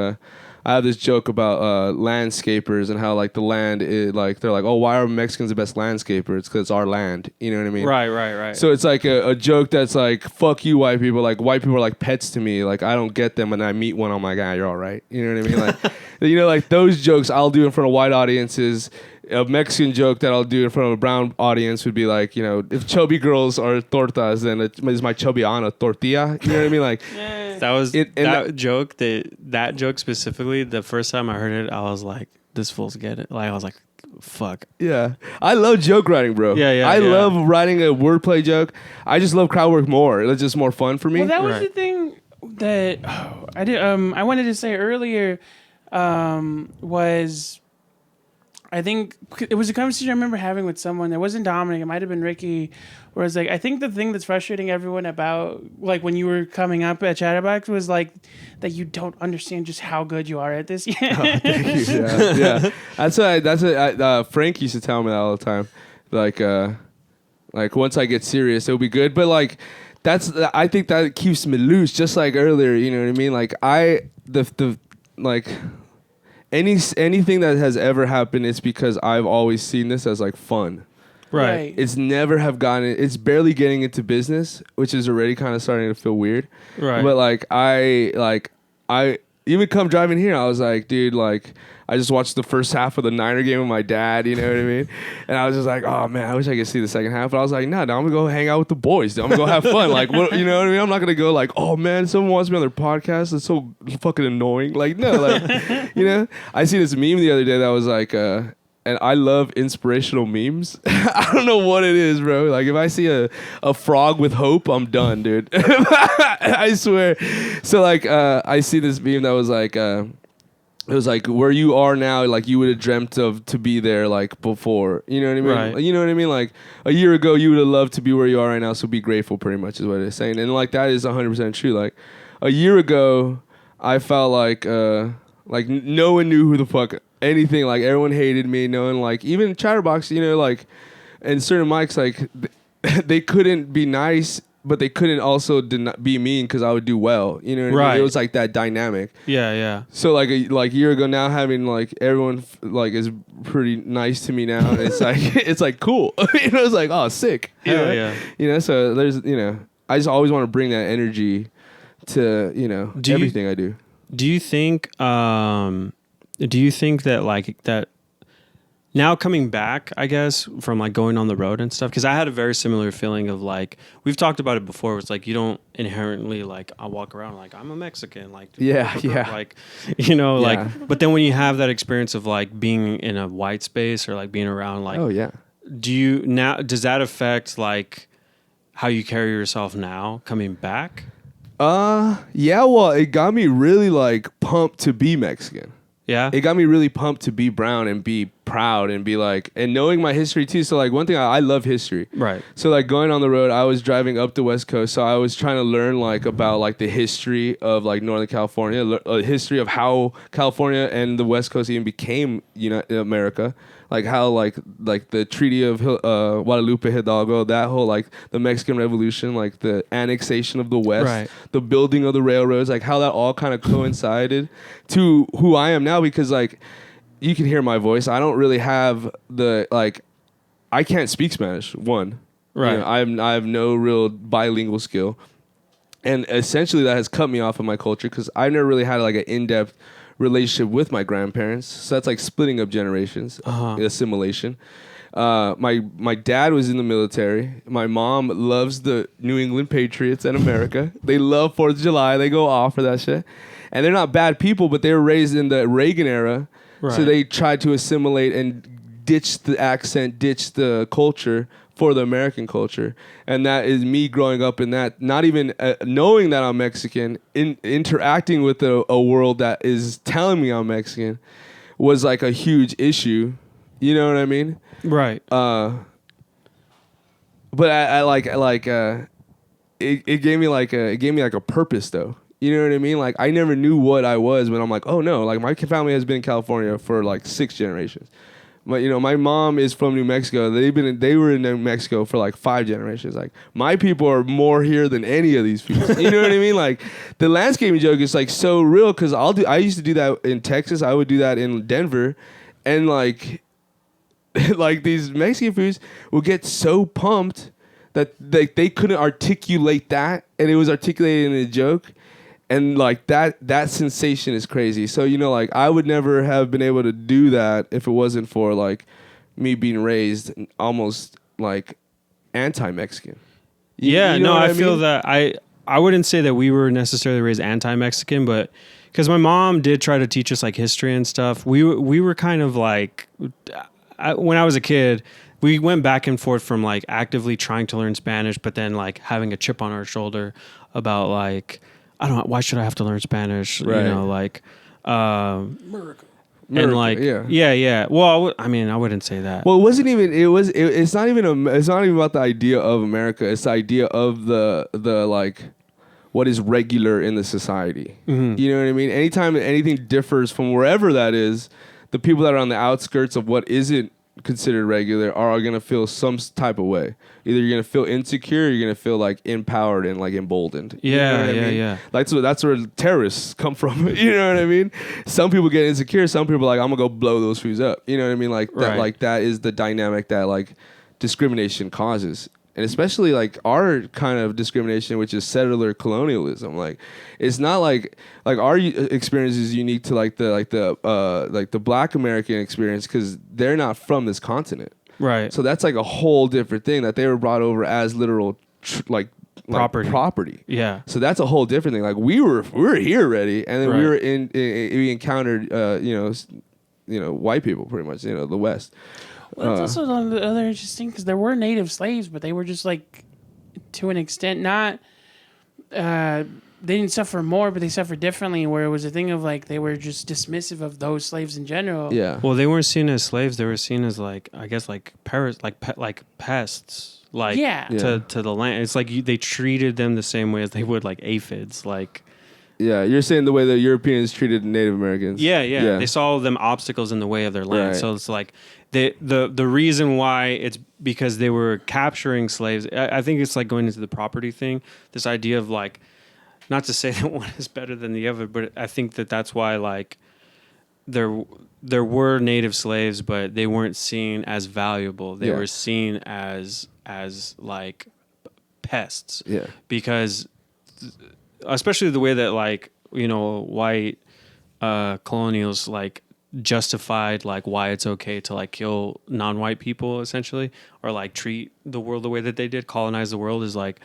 I have this joke about landscapers and how like the land is like they're like, oh, why are Mexicans the best landscapers? It's because it's our land. You know what I mean? Right. So it's like a joke that's like, fuck you, white people. Like white people are like pets to me. Like I don't get them, and I meet one, I'm like, you're all right. You know what I mean? Like you know, like those jokes I'll do in front of white audiences. A Mexican joke that I'll do in front of a brown audience would be like, you know, if chubby girls are tortas, then it's my chubby Ana tortilla. You know what I mean? Like that was that joke specifically. The first time I heard it, I was like, this fool's get it. Like I was like, fuck. Yeah, I love joke writing, bro. I love writing a wordplay joke. I just love crowd work more. It's just more fun for me. Well, that was the thing that I did. I wanted to say earlier was. I think it was a conversation I remember having with someone. It wasn't Dominic. It might have been Ricky. Where it's like, I think the thing that's frustrating everyone about like when you were coming up at Chatterbox was like that you don't understand just how good you are at this yet. Oh, thank you. Yeah. That's what Frank used to tell me that all the time. Like once I get serious, it'll be good. But like I think that keeps me loose. Just like earlier, you know what I mean? Like anything that has ever happened, it's because I've always seen this as like fun. Right. It's never have gotten. It's barely getting into business, which is already kind of starting to feel weird. Right. But I even come driving here, I was like, dude, like I just watched the first half of the Niner game with my dad. You know what I mean? And I was just like, oh man, I wish I could see the second half. But I was like, nah, I'm gonna go hang out with the boys. I'm gonna go have fun. Like, what? You know what I mean? I'm not gonna go like, oh man, someone wants me on their podcast. It's so fucking annoying. Like, no, like, you know. I see this meme the other day that was like, and I love inspirational memes. I don't know what it is, bro. Like if I see a frog with hope, I'm done, dude. I swear. So like, I see this meme that was like. It was like where you are now, like you would have dreamt of to be there like before. You know what I mean? Right. You know what I mean? Like a year ago, you would have loved to be where you are right now, so be grateful pretty much is what it's saying. And like that is 100% true. Like a year ago, I felt like no one knew who the fuck anything. Like everyone hated me. No one like, even Chatterbox, you know, like, and certain mics, like they couldn't be nice, but they couldn't also be mean because I would do well. You know what I mean? It was like that dynamic. Yeah. So like a year ago now, having like everyone like is pretty nice to me now. And it's like cool. You know, it's like, oh, sick. Hell yeah. You know, so there's, you know, I just always want to bring that energy to, you know, everything I do. Do you think that like that now coming back, I guess, from like going on the road and stuff, because I had a very similar feeling of like, we've talked about it before, it's like you don't inherently like, I walk around like I'm a Mexican, like like, you know, like, but then when you have that experience of like being in a white space or like being around like, does that affect like how you carry yourself now coming back? Yeah, well, it got me really like pumped to be Mexican. Yeah. It got me really pumped to be brown and be proud and be like, and knowing my history too. So like one thing, I love history. Right. So like going on the road, I was driving up the West Coast. So I was trying to learn like about like the history of like Northern California, history of how California and the West Coast even became America. Like how like the Treaty of Guadalupe Hidalgo, that whole like the Mexican Revolution, like the annexation of the West, the building of the railroads, like how that all kind of coincided to who I am now. Because like you can hear my voice, I don't really have the like, I can't speak Spanish. One, right? You know, I have no real bilingual skill, and essentially that has cut me off of my culture because I've never really had like an in-depth relationship with my grandparents. So that's like splitting up generations, assimilation. My dad was in the military. My mom loves the New England Patriots and America. They love 4th of July. They go off for that shit. And they're not bad people, but they were raised in the Reagan era. Right. So they tried to assimilate and ditch the accent, ditch the culture for the American culture. And that is me growing up in that, not even knowing that I'm Mexican, interacting with a world that is telling me I'm Mexican was like a huge issue. You know what I mean? Right. But it gave me like a purpose though. You know what I mean? Like I never knew what I was, but I'm like, oh no, like my family has been in California for like 6 generations. My mom is from New Mexico. They were in New Mexico for like 5 generations. Like my people are more here than any of these people. You know what I mean? Like the landscaping joke is like so real because I used to do that in Texas. I would do that in Denver, and like like these Mexican foods would get so pumped that they couldn't articulate that, and it was articulated in a joke. And like that sensation is crazy. So, you know, like I would never have been able to do that if it wasn't for like me being raised almost like anti-Mexican. Yeah, you know no, what I feel that I wouldn't say that we were necessarily raised anti-Mexican, but because my mom did try to teach us like history and stuff, we were kind of like, when I was a kid, we went back and forth from like actively trying to learn Spanish, but then like having a chip on our shoulder about like, I don't know, why should I have to learn Spanish? Right. You know, like, Miracle. and like, yeah. Well, I mean, I wouldn't say that. Well, it wasn't even. It's not even. It's not even about the idea of America. It's the idea of the like, what is regular in the society. Mm-hmm. You know what I mean? Anytime anything differs from wherever that is, the people that are on the outskirts of what isn't considered regular are going to feel some type of way. Either you're going to feel insecure or you're going to feel like empowered and like emboldened. Yeah, you know what I mean? yeah. Like, so that's where terrorists come from. You know what I mean? Some people get insecure. Some people are like, I'm going to go blow those foods up. You know what I mean? Like, that, Right. like that is the dynamic that like discrimination causes. And especially like our kind of discrimination, which is settler colonialism. Like, it's not like our experience is unique to like the Black American experience because they're not from this continent. Right. So that's like a whole different thing that they were brought over as literal property. Yeah. So that's a whole different thing. Like we were here already, and then Right. we were we encountered white people pretty much, the West. Well, it's also the other interesting because there were native slaves, but they were just like, to an extent, not. They didn't suffer more, but they suffered differently. Where it was a thing of like they were just dismissive of those slaves in general. Yeah. Well, they weren't seen as slaves. They were seen as like, I guess, like pests. Like Yeah. to the land. It's like they treated them the same way as they would like aphids. Like. Yeah, you're saying the way that Europeans treated Native Americans. Yeah. They saw them obstacles in the way of their land. Right. So it's like the reason why it's because they were capturing slaves. I think it's like going into the property thing. This idea of like, not to say that one is better than the other, but I think that's why like there were native slaves, but they weren't seen as valuable. They were seen as like pests. Yeah. Because especially the way that like, white colonials like justified like why it's okay to like kill non-white people essentially, or like treat the world the way that they did, colonize the world, is like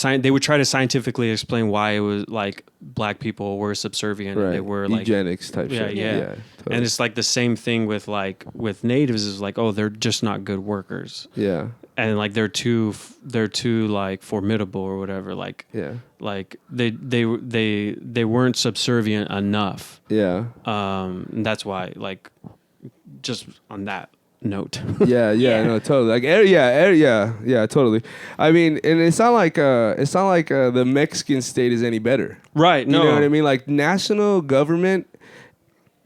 they would try to scientifically explain why it was like black people were subservient. Right. They were like eugenics type shit. Yeah. Totally. And it's like the same thing with natives is like, oh, they're just not good workers. Yeah. And like they're too like formidable or whatever. Like like they weren't subservient enough. Yeah. And that's why like just on that note. Yeah, no, totally. Like, yeah, totally. I mean, and it's not like the Mexican state is any better, Right? No, you know what I mean. Like, national government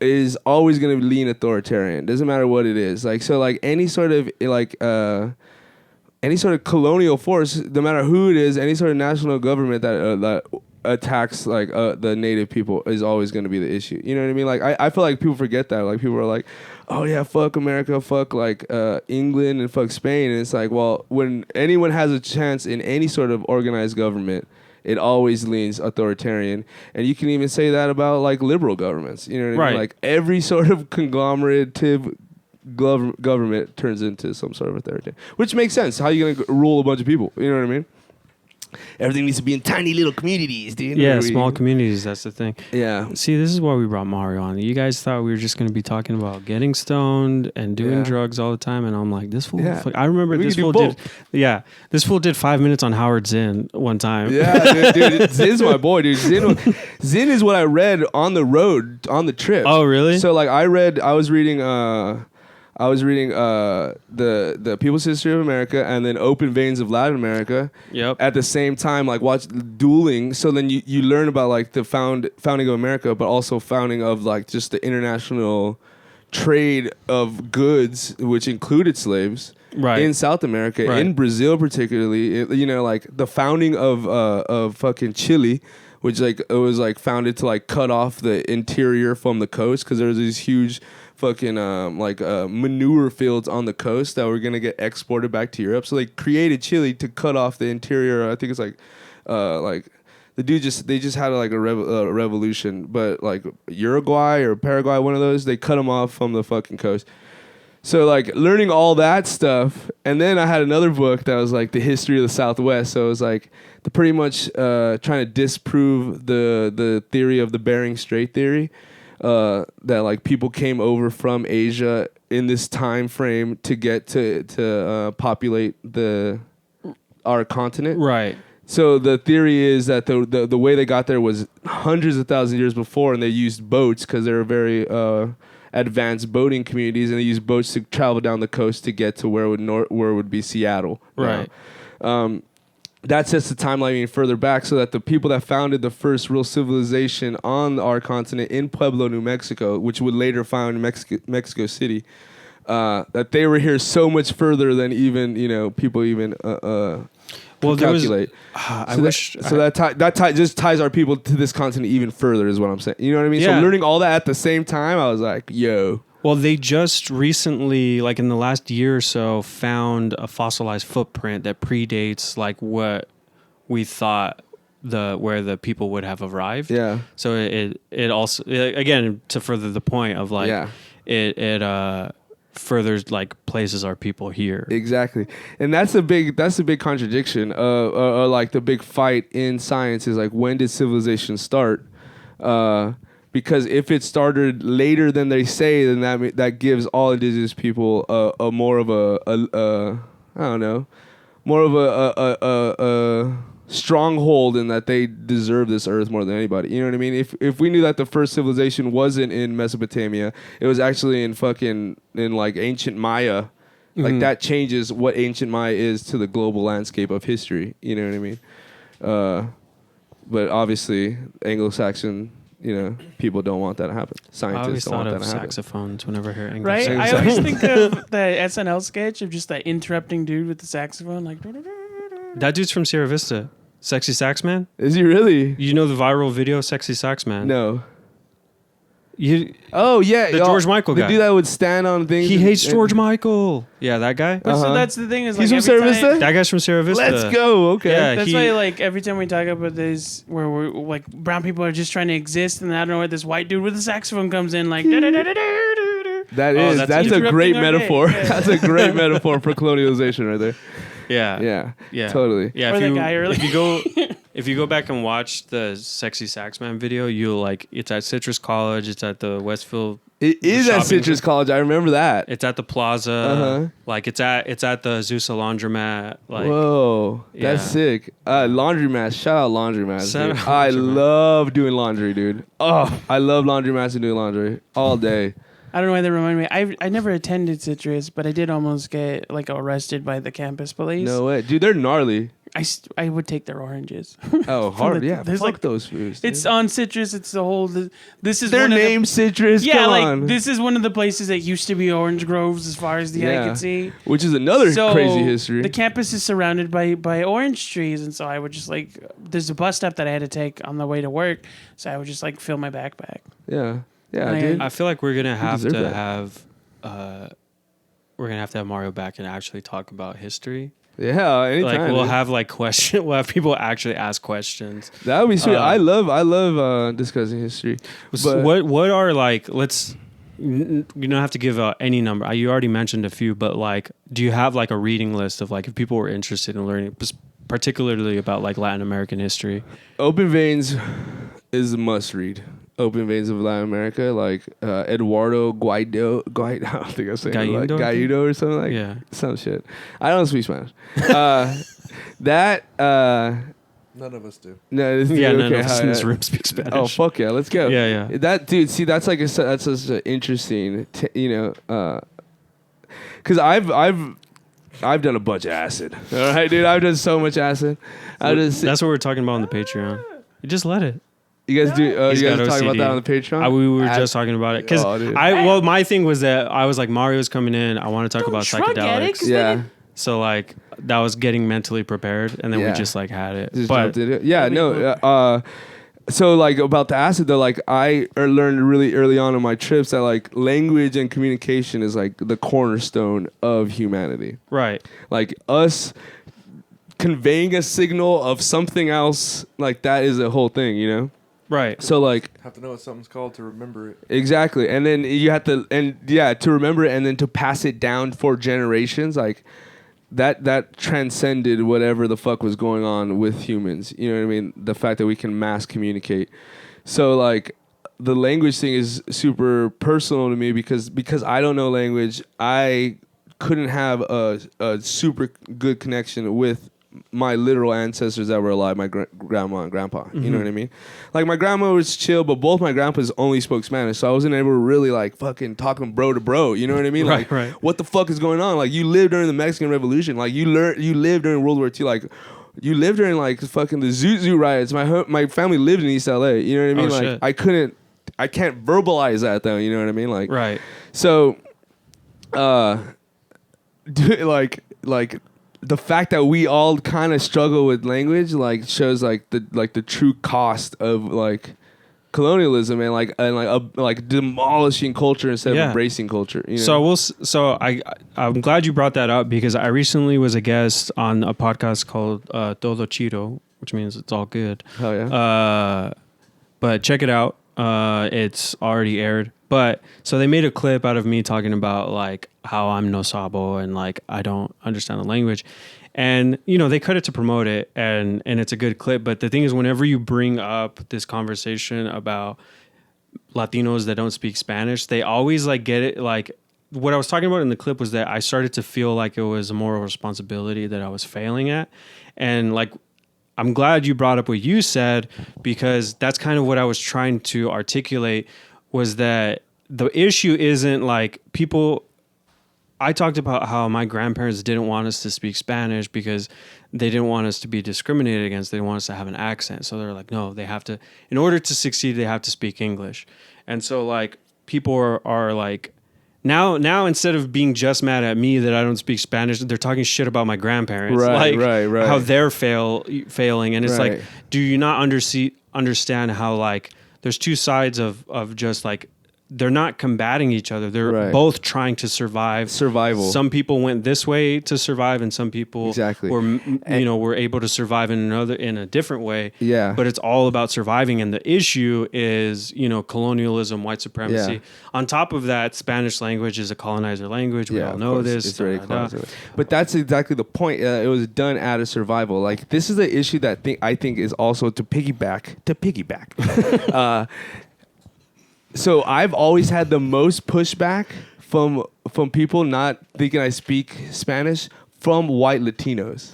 is always going to lean authoritarian. Doesn't matter what it is. Like, so like any sort of colonial force, no matter who it is, any sort of national government that attacks like the native people is always going to be the issue. You know what I mean? Like I feel like people forget that. Like people are like, oh yeah, fuck America, fuck like England and fuck Spain. And it's like, well, when anyone has a chance in any sort of organized government, it always leans authoritarian. And you can even say that about like liberal governments. You know what I mean? Like every sort of conglomerative government turns into some sort of authoritarian, which makes sense. How are you going to rule a bunch of people? You know what I mean? everything needs to be in tiny little communities, dude. Yeah, small communities. That's the thing. Yeah. See, this is why we brought Mario on. You guys thought we were just going to be talking about getting stoned and doing drugs all the time, and I'm like, this fool. Yeah. I remember this fool did. Yeah, this fool did 5 minutes on Howard Zinn one time. Yeah, dude. Zinn's my boy, dude. Zinn is what I read on the road on the trip. Oh, really? So like, I was reading the People's History of America and then Open Veins of Latin America. Yep. At the same time, like watch dueling. So then you learn about like the founding of America, but also founding of like just the international trade of goods, which included slaves. Right. In South America, in Brazil particularly, like the founding of fucking Chile, which like it was like founded to like cut off the interior from the coast because there was these huge fucking manure fields on the coast that were gonna get exported back to Europe. So they created Chile to cut off the interior. I think it's like the dude they just had like a revolution, but like Uruguay or Paraguay, one of those, they cut them off from the fucking coast. So like learning all that stuff, and then I had another book that was like the history of the Southwest. So it was like pretty much trying to disprove the theory of the Bering Strait theory. That like people came over from Asia in this time frame to get to populate our continent. Right. So the theory is that the way they got there was hundreds of thousands of years before, and they used boats because they were very advanced boating communities, and they used boats to travel down the coast to get to where would be Seattle. Right. That sets the timeline even further back, so that the people that founded the first real civilization on our continent in Pueblo, New Mexico, which would later found Mexico City, that they were here so much further than even people even calculate. That just ties our people to this continent even further, is what I'm saying. You know what I mean? Yeah. So learning all that at the same time, I was like, yo. Well, they just recently, like in the last year or so, found a fossilized footprint that predates like what we thought where the people would have arrived. Yeah. So it also, again, to further the point of like it furthers like places our people here. Exactly. And that's a big contradiction or like the big fight in science is like, when did civilization start? Because if it started later than they say, then that gives all indigenous people a more of a stronghold in that they deserve this earth more than anybody. You know what I mean? If we knew that the first civilization wasn't in Mesopotamia, it was actually in like ancient Maya, like that changes what ancient Maya is to the global landscape of history. You know what I mean? But obviously Anglo-Saxon, people don't want that to happen. Scientists don't want that to happen. Saxophones whenever I hear English. Right? I always think of the SNL sketch of just that interrupting dude with the saxophone, like. That dude's from Sierra Vista. Sexy Sax Man? Is he really? You know the viral video, Sexy Sax Man? No. The George Michael guy. The dude that would stand on things. He hates George Michael. Yeah, that guy. So that's the thing is, like, he's from Sierra Vista? That guy's from Sierra Vista. Let's go. Okay. Yeah, that's why, like, every time we talk about this, where we're like, brown people are just trying to exist, and I don't know where this white dude with the saxophone comes in, like, that's a great metaphor. That's a great metaphor for colonialization right there. Yeah, totally. Yeah, or the guy earlier. If you go back and watch the Sexy Sax Man video, you'll like, it's at Citrus College, it's at the Westfield. It is at Citrus College. I remember that. It's at the Plaza. Like it's at the Azusa laundromat. Like, whoa, that's sick. Laundromat. Shout out laundromat. I love doing laundry, dude. Oh, I love laundromats and doing laundry all day. I don't know why they remind me. I never attended Citrus, but I did almost get like arrested by the campus police. No way, dude. They're gnarly. I would take their oranges. Oh, hard. Yeah, there's fuck like those foods. Dude. It's on Citrus. It's the whole. This is their name, Citrus. Yeah, Come like on. this is one of the places that used to be orange groves, as far as the eye could see. Which is another crazy history. The campus is surrounded by orange trees, and so I would just like. There's a bus stop that I had to take on the way to work, so I would just like fill my backpack. Yeah, dude. I feel like we're gonna have to have Mario back and actually talk about history. Yeah, anytime. Like we'll have like we'll have people actually ask questions. That would be sweet. I love discussing history. But what are like? You don't have to give any number. You already mentioned a few, but like, do you have like a reading list of like if people were interested in learning particularly about like Latin American history. Open Veins is a must read. Open Veins of Latin America, like Eduardo Guaido. I don't think I'm saying it like Guaido or something like some shit. I don't speak Spanish. None of us do. No, none of us in this room speak Spanish. Oh fuck yeah, let's go. Yeah. That dude, see, that's like that's such an interesting, because I've done a bunch of acid. All right, dude, I've done so much acid. That's what we're talking about on the Patreon. You just let it. You guys do. You guys are talking OCD. about that on the Patreon. We were just talking about it because my thing was that I was like, Mario's coming in. I want to talk about psychedelics. Yeah. So like that was getting mentally prepared, and then we just like had it. Jumped in it. Yeah, no. So like about the acid though, like I learned really early on in my trips that like language and communication is like the cornerstone of humanity. Right. Like us conveying a signal of something else, like that is a whole thing, you know? Right. So like have to know what something's called to remember it. Exactly. And then you have to to remember it and then to pass it down for generations, like that transcended whatever the fuck was going on with humans. You know what I mean? The fact that we can mass communicate. So like the language thing is super personal to me because I don't know language. I couldn't have a super good connection with my literal ancestors that were alive, my grandma and grandpa. You know what I mean? Like my grandma was chill, but both my grandpas only spoke Spanish, so I wasn't able to really like fucking talking bro to bro. You know what I mean? Like, what the fuck is going on? Like you lived during the Mexican Revolution. Like you lived during World War II. Like you lived during like fucking the Zoot Suit riots. My family lived in East LA. You know what I mean? Like shit. I can't verbalize that though. You know what I mean? Like So, like. The fact that we all kind of struggle with language like shows like the true cost of like colonialism and like demolishing culture instead of embracing culture. You know? I'm glad you brought that up because I recently was a guest on a podcast called Todo Chido, which means it's all good. Hell yeah. But check it out. It's already aired. But so they made a clip out of me talking about like how I'm no sabo and like I don't understand the language. And, you know, they cut it to promote it and it's a good clip. But the thing is, whenever you bring up this conversation about Latinos that don't speak Spanish, they always like get it. Like what I was talking about in the clip was that I started to feel like it was a moral responsibility that I was failing at. And like, I'm glad you brought up what you said because that's kind of what I was trying to articulate was that the issue isn't like people. I talked about how my grandparents didn't want us to speak Spanish because they didn't want us to be discriminated against. They want us to have an accent. So they're like, no, they have to, in order to succeed, they have to speak English. And so like people are like, now instead of being just mad at me that I don't speak Spanish, they're talking shit about my grandparents. Right. How they're failing. And it's like, do you not understand how like there's two sides of just like, they're not combating each other. They're both trying to survive. Survival. Some people went this way to survive, and some people were able to survive in a different way. Yeah. But it's all about surviving, and the issue is colonialism, white supremacy. Yeah. On top of that, Spanish language is a colonizer language. We all know this. It's very colonizer. But that's exactly the point. It was done out of survival. Like this is the issue that I think is also to piggyback. So I've always had the most pushback from people not thinking I speak Spanish from white Latinos.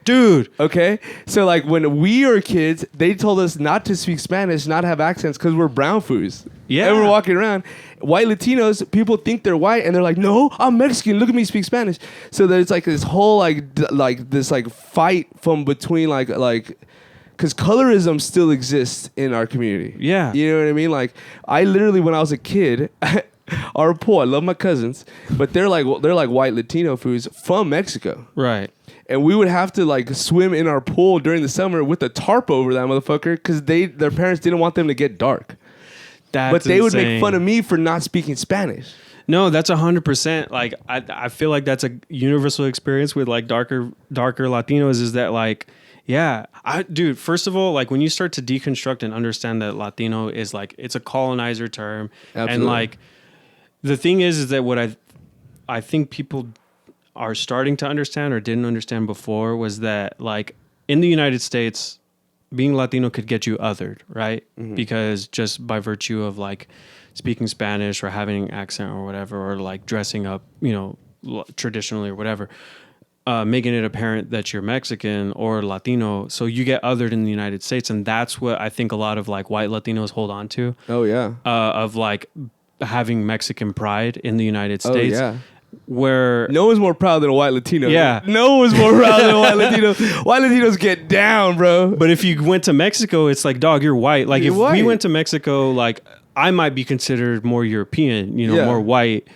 Dude. Okay? So like when we were kids, they told us not to speak Spanish, not have accents because we're brown foos. Yeah. And we're walking around. White Latinos, people think they're white and they're like, no, I'm Mexican. Look at me speak Spanish. So there's like this whole this fight from between because colorism still exists in our community. Yeah. You know what I mean? Like, I literally, when I was a kid, our pool, I love my cousins, but they're like white Latino foods from Mexico. Right. And we would have to swim in our pool during the summer with a tarp over that motherfucker because their parents didn't want them to get dark. But they would make fun of me for not speaking Spanish. No, that's 100%. Like, I feel like that's a universal experience with darker Latinos is that yeah, dude, first of all, when you start to deconstruct and understand that Latino is it's a colonizer term. Absolutely. And the thing is that what I think people are starting to understand or didn't understand before was that in the United States, being Latino could get you othered, right? Because just by virtue of like speaking Spanish or having an accent or whatever, or like dressing up, traditionally or whatever, making it apparent that you're Mexican or Latino. So you get othered in the United States. And that's what I think a lot of like white Latinos hold on to. Oh, yeah. Of like having Mexican pride in the United States. Oh, yeah. Where no one's more proud than a white Latino. Yeah. No one's more proud than a white Latino. White Latinos get down, bro. But if you went to Mexico, it's like, dog, you're white. Like You're if white. we went to Mexico, like I might be considered more European, Yeah. more white.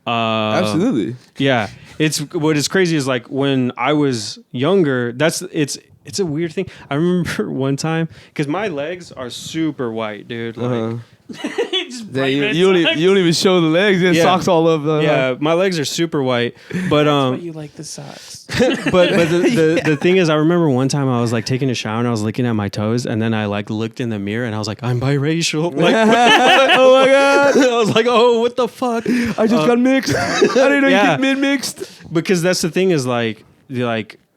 Absolutely. Yeah. It's what is crazy is like when I was younger, it's a weird thing. I remember one time because my legs are super white, dude. Like, Just Yeah, bright red you don't socks. even show the legs. And Yeah. socks all over. yeah, my legs are super white. But But you like the socks. but the thing is, I remember one time I was like taking a shower and I was looking at my toes, and then I like looked in the mirror and I was like, I'm biracial. Like, Oh my god! I was like, oh, what the fuck? I just got mixed. I didn't know Yeah. you get mixed. Because that's the thing is like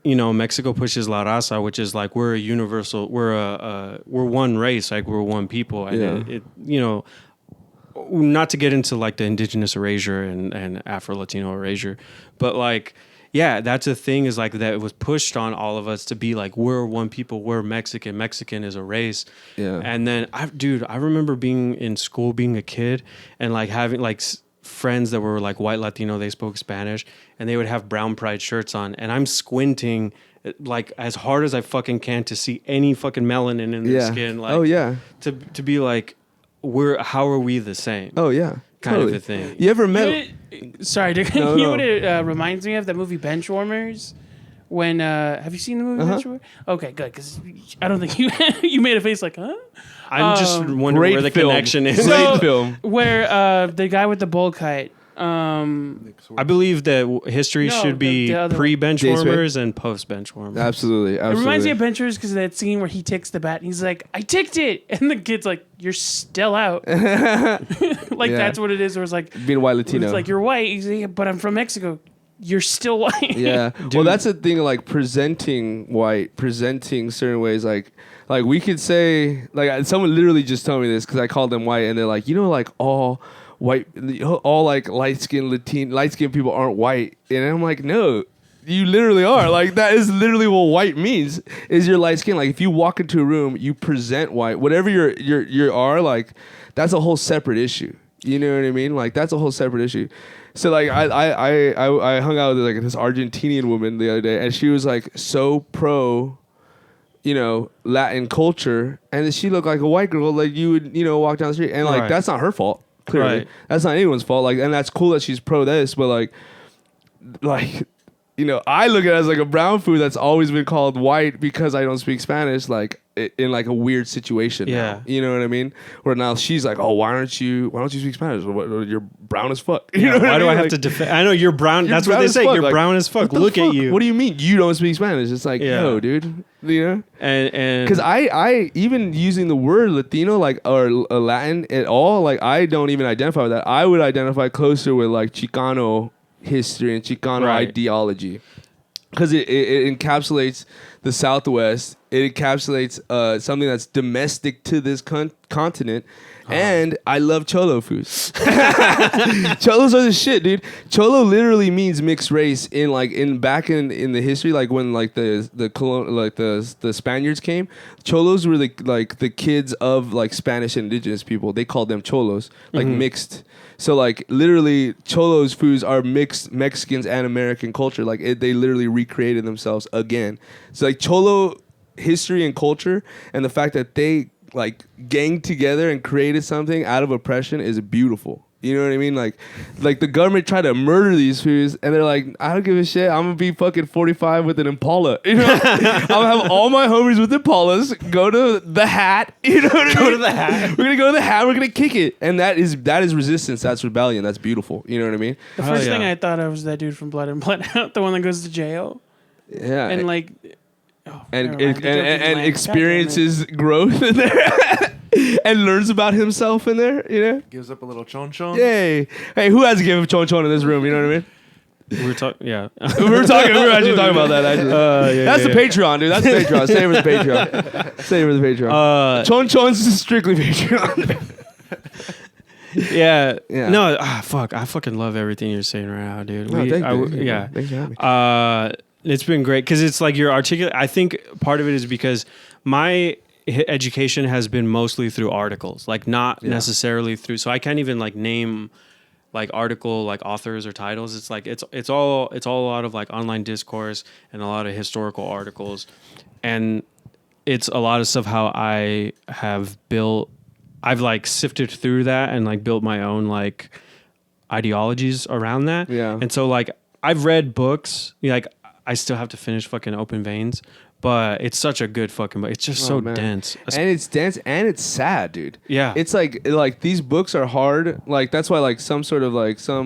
Mexico pushes La Raza, which is like we're a universal, we're one race, like we're one people, and Yeah. it not to get into like the indigenous erasure and Afro Latino erasure, but like. Yeah, that's a thing is like that it was pushed on all of us to be like, we're one people, we're Mexican. Mexican is a race. Yeah. And then, I remember being in school, being a kid, and like having like friends that were like white Latino, they spoke Spanish, and they would have brown pride shirts on. And I'm squinting like as hard as I fucking can to see any fucking melanin in their skin. Like, oh yeah. To be like, how are we the same? Oh yeah. Kind Totally. of a thing. You ever met? Sorry, you No, know no. what it reminds me of? That movie Benchwarmers. When have you seen the movie Benchwarmers? Okay, good. Because I don't think you made a face like, huh? I'm just wondering Great where the film. connection is. Great film. Where the guy with the bowl cut. I believe that history No, should be the other one. pre-benchwarmers and post-benchwarmers. Absolutely. It reminds me of Benchers because of that scene where he takes the bat and he's like, I ticked it. And the kid's like, you're still out. Like, Yeah. that's what it is. Where it's like, being white Latino. it's like, you're white. He's like, but I'm from Mexico. You're still white. Yeah. Well, that's the thing. Like presenting white, presenting certain ways. Like we could say, like someone literally just told me this because I called them white, and they're like, like all white, all like light skinned people aren't white, and I'm like, no. You literally are. Like that is literally what white means. Is your light skin. Like if you walk into a room, you present white. Whatever you are, like that's a whole separate issue. You know what I mean? Like that's a whole separate issue. So like I hung out with like this Argentinian woman the other day, and she was like so pro, Latin culture, and then she looked like a white girl, like you would walk down the street, and like Right. that's not her fault. Clearly, Right. that's not anyone's fault. Like, and that's cool that she's pro this, but like. I look at it as like a brown food that's always been called white because I don't speak Spanish, like in like a weird situation. Yeah. Now. You know what I mean? Where now she's like, oh, why don't you speak Spanish? You're brown as fuck. You know what Why do mean? I have Like, to defend? I know you're brown. you're That's what brown they as say. fuck. You're Like, brown as fuck. what the Look fuck? at you. What do you mean you don't speak Spanish? It's like, Yeah. no, dude. And Because I even using the word Latino like or Latin at all, like I don't even identify with that. I would identify closer with like Chicano history and Chicano Right. ideology. Because it encapsulates the Southwest. It encapsulates something that's domestic to this continent. And I love cholo foods. Cholos are the shit, dude. Cholo literally means mixed race back in the history, like when like the Spaniards came. Cholos were the kids of like Spanish and indigenous people. They called them cholos, like mixed. So like literally cholos foods are mixed Mexicans and American culture. Like they literally recreated themselves again. So like cholo history and culture and the fact that they like gang together and created something out of oppression is beautiful. You know what I mean? Like the government tried to murder these foods, and they're like, I don't give a shit. I'm gonna be fucking 45 with an Impala. You know, I'm gonna have all my homies with Impalas. Go to the Hat. You know what I mean? Go to the Hat. We're gonna go to the Hat. We're gonna kick it, and that is resistance. That's rebellion. That's beautiful. You know what I mean? The Oh, first yeah. thing I thought of was that dude from Blood and Blood Out, the one that goes to jail. Yeah. And like, oh, and never mind. The joke is lame. God damn it. experiences growth in there. And learns about himself in there, Gives up a little chon chon. Yay. Hey, who hasn't given chon chon in this room? You know what I mean? We're talking. Yeah. We were actually talking about that. Actually. That's the Patreon, dude. That's the Patreon. Save for the Patreon. Save for the Patreon. Chon Chon's strictly Patreon. Yeah. Yeah. No. Fuck. I fucking love everything you're saying right now, dude. No, thank you. Yeah. Thanks for having me. It's been great because it's like you're articulate. I think part of it is because my education has been mostly through articles, like not necessarily through. So I can't even like name like article like authors or titles. It's like it's all a lot of like online discourse and a lot of historical articles, and it's a lot of stuff how I have built. I've like sifted through that and like built my own like ideologies around that. Yeah. And so like I've read books, like I still have to finish fucking Open Veins, but it's such a good fucking book. It's just so man. dense. And it's dense and it's sad, dude. Yeah. It's like these books are hard. Like that's why like some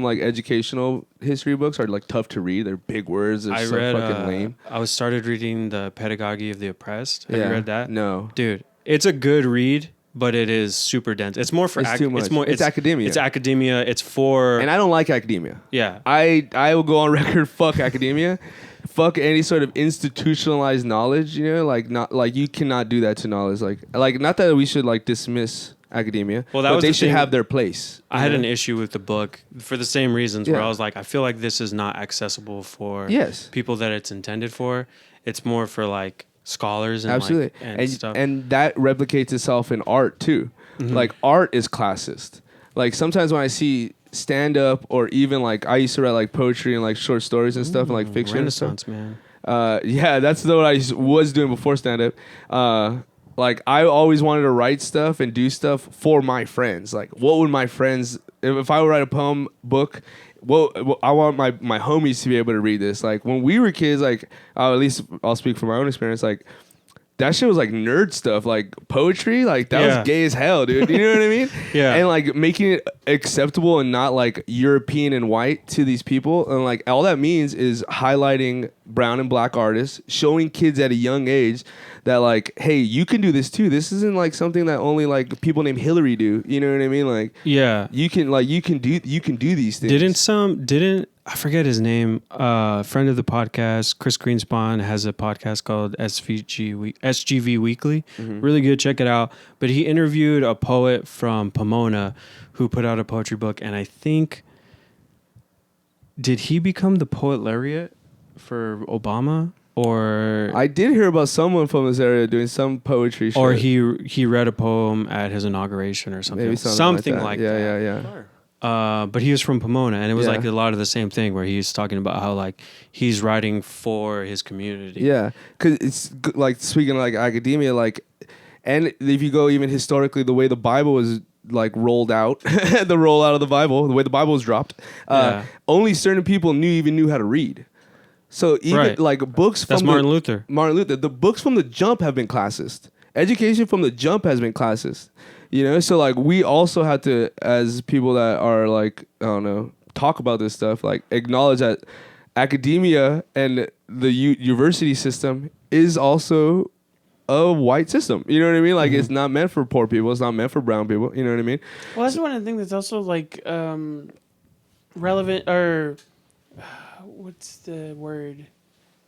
educational history books are like tough to read. They're big words. They're so fucking lame. I started reading The Pedagogy of the Oppressed. Have you read that? No. Dude, it's a good read, but it is super dense. It's more for It's too much. It's academia. It's academia. It's for And I don't like academia. yeah. I will go on record, fuck academia. Fuck any sort of institutionalized knowledge, you know, like not like you cannot do that to knowledge. Like not that we should like dismiss academia. Well, that but was they the should thing. have their place. I had an issue with the book for the same reasons where Yeah. I was like, I feel like this is not accessible for Yes. people that it's intended for. It's more for like scholars and Absolutely. like, and stuff. And that replicates itself in art too. Mm-hmm. Like art is classist. Like sometimes when I see stand up or even like I used to write like poetry and like short stories and stuff and like fiction and stuff. Renaissance, man. Yeah, that's what I was doing before stand up. Like I always wanted to write stuff and do stuff for my friends. Like what would my friends if I would write a poem book, well, I want my homies to be able to read this. Like when we were kids, like at least I'll speak from my own experience, like that shit was like nerd stuff, like poetry, like that was gay as hell, dude. You know what I mean? Yeah. And like making it acceptable and not like European and white to these people. And like all that means is highlighting brown and black artists, showing kids at a young age that like, hey, you can do this too. This isn't like something that only like people named Hillary do. You know what I mean? Like Yeah. you can do these things. Didn't I forget his name? Friend of the podcast, Chris Greenspan, has a podcast called SGV Weekly. Mm-hmm. Really good, check it out. But he interviewed a poet from Pomona who put out a poetry book, and I think did he become the poet laureate for Obama? Or I did hear about someone from this area doing some poetry. or shit. he read a poem at his inauguration or something. Maybe something like that. Yeah. But he was from Pomona, and it was Yeah. like a lot of the same thing where he's talking about how like he's writing for his community. Yeah, because it's like speaking of like academia, like, and if you go even historically, the way the Bible was like rolled out, the rollout of the Bible, the way the Bible was dropped, only certain people knew how to read. So even like books from That's Martin Luther. The books from the jump have been classist. Education from the jump has been classist. You know, so like we also have to, as people that are like, I don't know, talk about this stuff, like acknowledge that academia and the university system is also a white system. You know what I mean? Like it's not meant for poor people. It's not meant for brown people. You know what I mean? Well, that's one of the things that's also like relevant, or what's the word?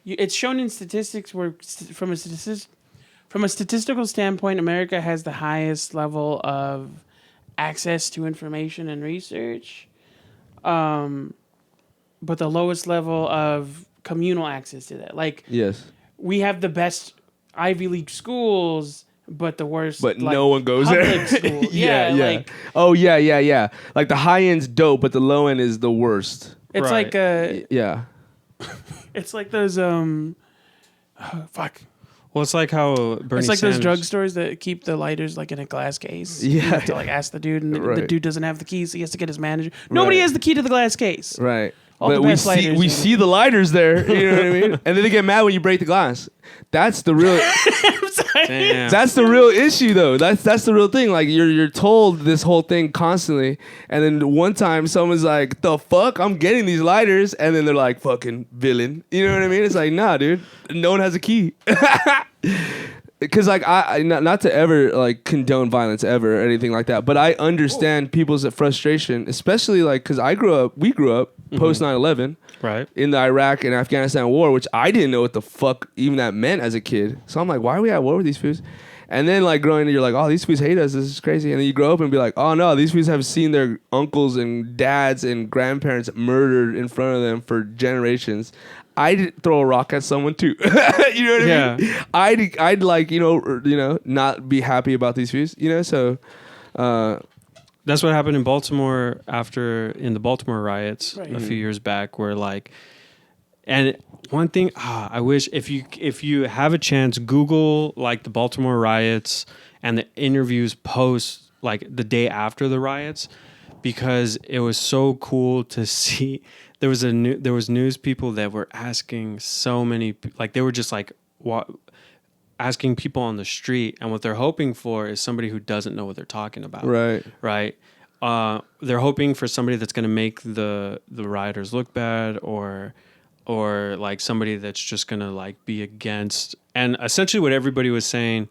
It's shown in statistics where from a statistical standpoint, America has the highest level of access to information and research, but the lowest level of communal access to that. Like, Yes. we have the best Ivy League schools, but the worst. But like, no one goes public there. School. Yeah. Like, oh yeah. Like the high end's dope, but the low end is the worst. it's Right. like Yeah. it's like those fuck. Well, it's like how Bernie It's like Sanders. those drugstores that keep the lighters like in a glass case. Yeah. You have to like ask the dude, and the Right. dude doesn't have the key, so he has to get his manager. Nobody Right. has the key to the glass case. Right. All but the we best see lighters, see the lighters there. You know what I mean? And then they get mad when you break the glass. That's the real. Damn. That's the real issue, though. That's the real thing. Like you're told this whole thing constantly, and then one time someone's like, "The fuck, I'm getting these lighters," and then they're like, "Fucking villain." You know what I mean? It's like, nah, dude. No one has a key. because like I not to ever like condone violence ever or anything like that, but I understand people's frustration, especially like because we grew up post 9/11, Right. in the Iraq and Afghanistan war, which I didn't know what the fuck even that meant as a kid. So I'm like, why are we at war with these fools? And then like growing up, you're like, oh, these fools hate us. This is crazy. And then you grow up and be like, oh no, these fools have seen their uncles and dads and grandparents murdered in front of them for generations. I'd throw a rock at someone too. You know what I mean? I'd like, you know, not be happy about these views, you know? So, that's what happened in Baltimore in the Baltimore riots Right. a few years back, where like, and one thing I wish if you have a chance, Google like the Baltimore riots and the interviews post like the day after the riots, because it was so cool to see. There was news people that were asking so many, like they were just like asking people on the street, and what they're hoping for is somebody who doesn't know what they're talking about. Right. They're hoping for somebody that's going to make the rioters look bad, or like somebody that's just going to like be against. And essentially what everybody was saying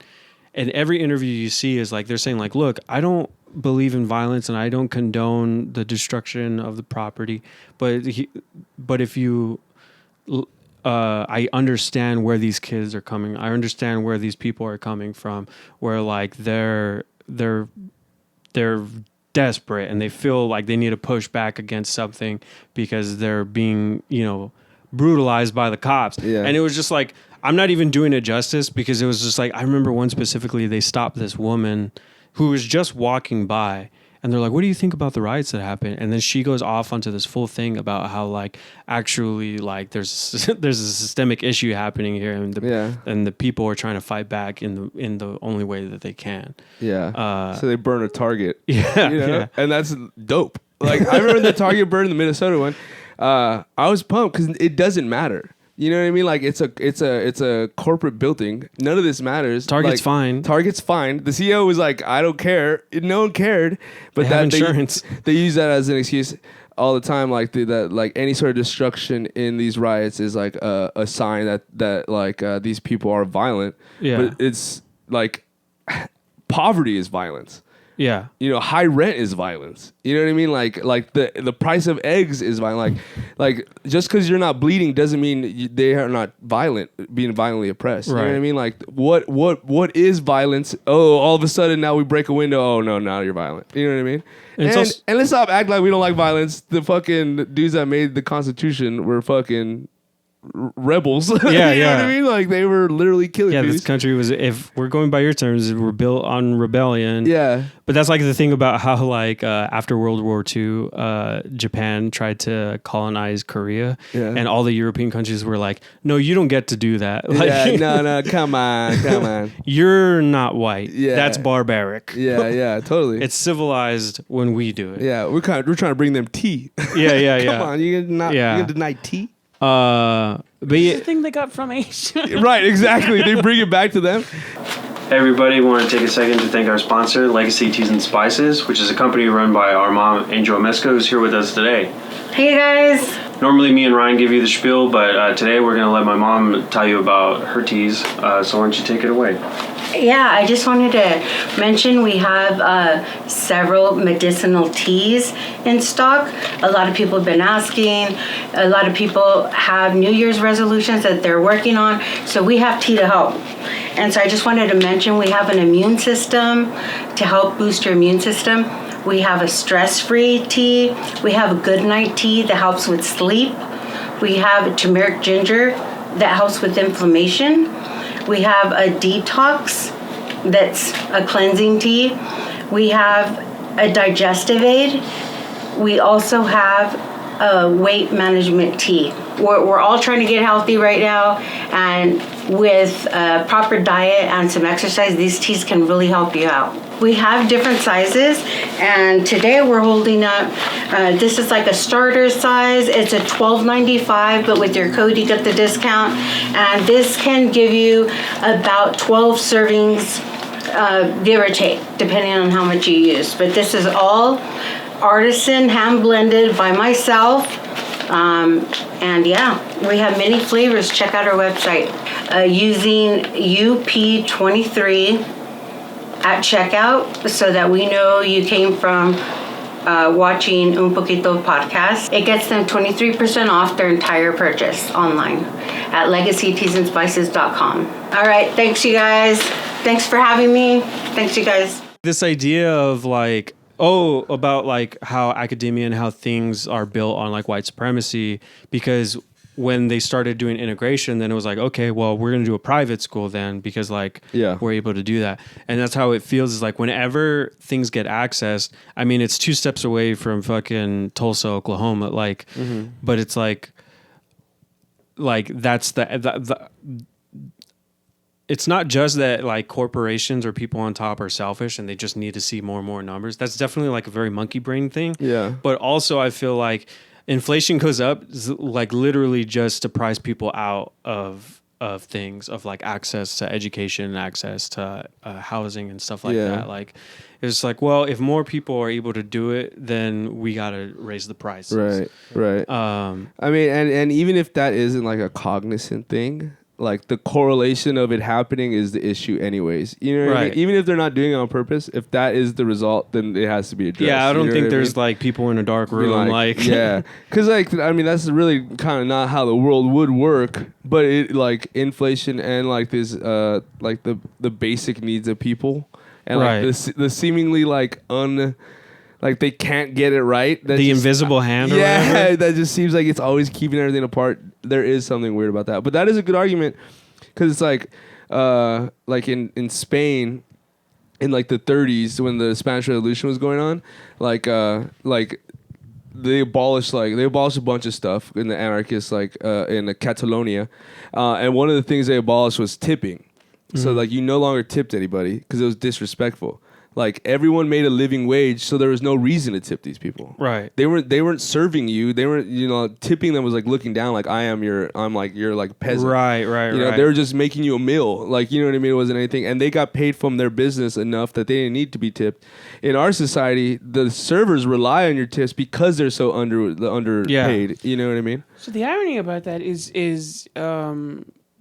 in every interview you see is like, they're saying like, look, I don't believe in violence and I don't condone the destruction of the property, but if you I understand where these kids are coming. I understand where these people are coming from, where like they're desperate and they feel like they need to push back against something because they're being, you know, brutalized by the cops. Yeah. And it was just like, I'm not even doing it justice, because it was just like, I remember one specifically, they stopped this woman who was just walking by, and they're like, what do you think about the riots that happened? And then she goes off onto this full thing about how like actually like there's a systemic issue happening here, and the people are trying to fight back in the only way that they can. Yeah. So they burn a Target. Yeah, you know? yeah. And that's dope. Like I remember the Target burn, the Minnesota one. I was pumped because it doesn't matter. You know what I mean? Like it's a corporate building. None of this matters. Target's like, fine. Target's fine. The CEO was like, I don't care. No one cared. But they have insurance. They use that as an excuse all the time. Like that like any sort of destruction in these riots is like a sign that like these people are violent. Yeah. But it's like poverty is violence. Yeah. You know, high rent is violence. You know what I mean? Like the price of eggs is violent. Like just because you're not bleeding doesn't mean they are not being violently oppressed. Right. You know what I mean? Like what is violence? Oh, all of a sudden now we break a window. Oh no, now you're violent. You know what I mean? And let's stop acting like we don't like violence. The fucking dudes that made the Constitution were fucking rebels. Yeah, you know yeah. what I mean? Like they were literally killing Yeah, dudes. this country was, if we're going by your terms, we're built on rebellion. Yeah. But that's like the thing about how like after World War II, Japan tried to colonize Korea, and all the European countries were like, no, you don't get to do that. Like, Yeah, no, come on. You're not white. Yeah. That's barbaric. Yeah, totally. It's civilized when we do it. Yeah, we're trying to bring them tea. Yeah. Come on, you gonna deny tea? But It's the thing they got from Asia. Right, exactly. They bring it back to them. Hey everybody, we want to take a second to thank our sponsor, Legacy Teas and Spices, which is a company run by our mom, Angel Amesco, who's here with us today. Hey guys. Normally me and Ryan give you the spiel, but today we're going to let my mom tell you about her teas, so why don't you take it away? Yeah, I just wanted to mention we have several medicinal teas in stock. A lot of people have been asking. A lot of people have New Year's resolutions that they're working on. So we have tea to help. And so I just wanted to mention we have an immune system to help boost your immune system. We have a stress-free tea. We have a good night tea that helps with sleep. We have a turmeric ginger that helps with inflammation. We have a detox that's a cleansing tea. We have a digestive aid. We also have a weight management tea. We're all trying to get healthy right now, and with a proper diet and some exercise, these teas can really help you out. We have different sizes, and today we're holding up, this is like a starter size. It's a $12.95, but with your code you get the discount, and this can give you about 12 servings, give or take, depending on how much you use. But this is all artisan, hand blended by myself. And yeah, we have many flavors. Check out our website. using UP23 at checkout so that we know you came from watching Un Poquito podcast. It gets them 23% off their entire purchase online at legacyteasandspices.com. All right, thanks you guys. Thanks for having me. Thanks you guys. This idea of like, about like how academia and how things are built on like white supremacy, because when they started doing integration, then it was like, okay, well, we're going to do a private school then, because like we're able to do that. And that's how it feels, is like whenever things get accessed, I mean, it's 2 steps away from fucking Tulsa, Oklahoma, like, but it's like that's the it's not just that like corporations or people on top are selfish and they just need to see more and more numbers. That's definitely like a very monkey brain thing. Yeah. But also I feel like inflation goes up like literally just to price people out of things, of like access to education, access to housing and stuff like that. Like it's like, well, if more people are able to do it, then we got to raise the prices. Right. I mean, and even if that isn't like a cognizant thing, like the correlation of it happening is the issue anyways. You know what I mean? Even if they're not doing it on purpose, if that is the result, then it has to be addressed. Yeah, I don't think there's like people in a dark room like yeah. Because like, I mean, that's really kind of not how the world would work, but it like inflation and like this like the basic needs of people and like the seemingly like like they can't get it right. The invisible hand or whatever. That just seems like it's always keeping everything apart. There is something weird about that. But that is a good argument, because it's like in Spain in like the 30s when the Spanish Revolution was going on, like they abolished a bunch of stuff in the anarchists in Catalonia. And one of the things they abolished was tipping. So like you no longer tipped anybody because it was disrespectful. Like everyone made a living wage, so there was no reason to tip these people. Right. They weren't serving you. They weren't, tipping them was like looking down, like I'm like you're like peasant. Right. You know, they were just making you a meal. Like, you know what I mean? It wasn't anything. And they got paid from their business enough that they didn't need to be tipped. In our society, the servers rely on your tips because they're so underpaid. Yeah. You know what I mean? So the irony about that is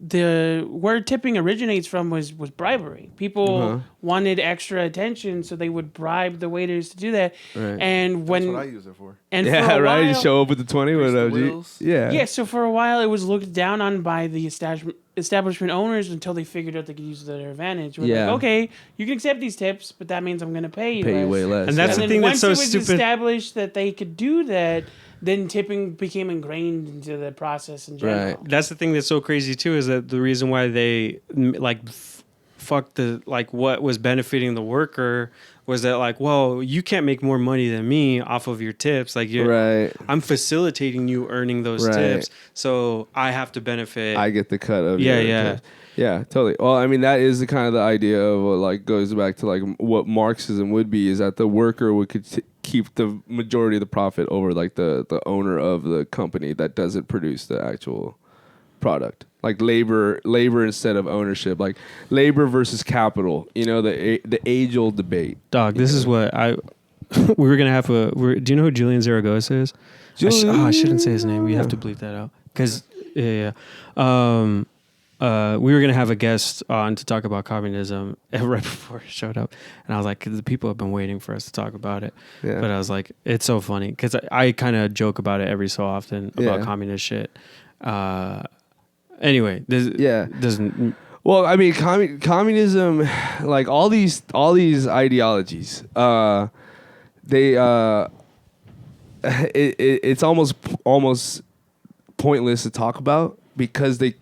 the where tipping originates from was bribery. People wanted extra attention, so they would bribe the waiters to do that. Right. And when that's what I use it for. And for a while, you show up with the 20 whatever. Yeah. So for a while, it was looked down on by the establishment owners until they figured out they could use it to their advantage. We're like, okay, you can accept these tips, but that means I'm going to pay you way less. And that's the thing that's so stupid. Once it was established that they could do that, then tipping became ingrained into the process in general. Right. That's the thing that's so crazy too, is that the reason why they fucked the like what was benefiting the worker was that like, well, you can't make more money than me off of your tips. Like I'm facilitating you earning those tips, so I have to benefit. I get the cut of your tips. Yeah, totally. Well, I mean, that is the kind of the idea of what, like, goes back to like what Marxism would be, is that the worker would keep the majority of the profit over like the owner of the company that doesn't produce the actual product. Like labor instead of ownership, like labor versus capital. You know, the age old debate. Dog, this is what we were gonna have do you know who Julian Zaragoza is? I shouldn't say his name. We have to bleep that out because we were going to have a guest on to talk about communism right before he showed up. And I was like, the people have been waiting for us to talk about it. Yeah. But I was like, it's so funny because I kind of joke about it every so often about communist shit. Anyway, doesn't. Well, I mean, communism, like all these ideologies, it's almost pointless to talk about, because they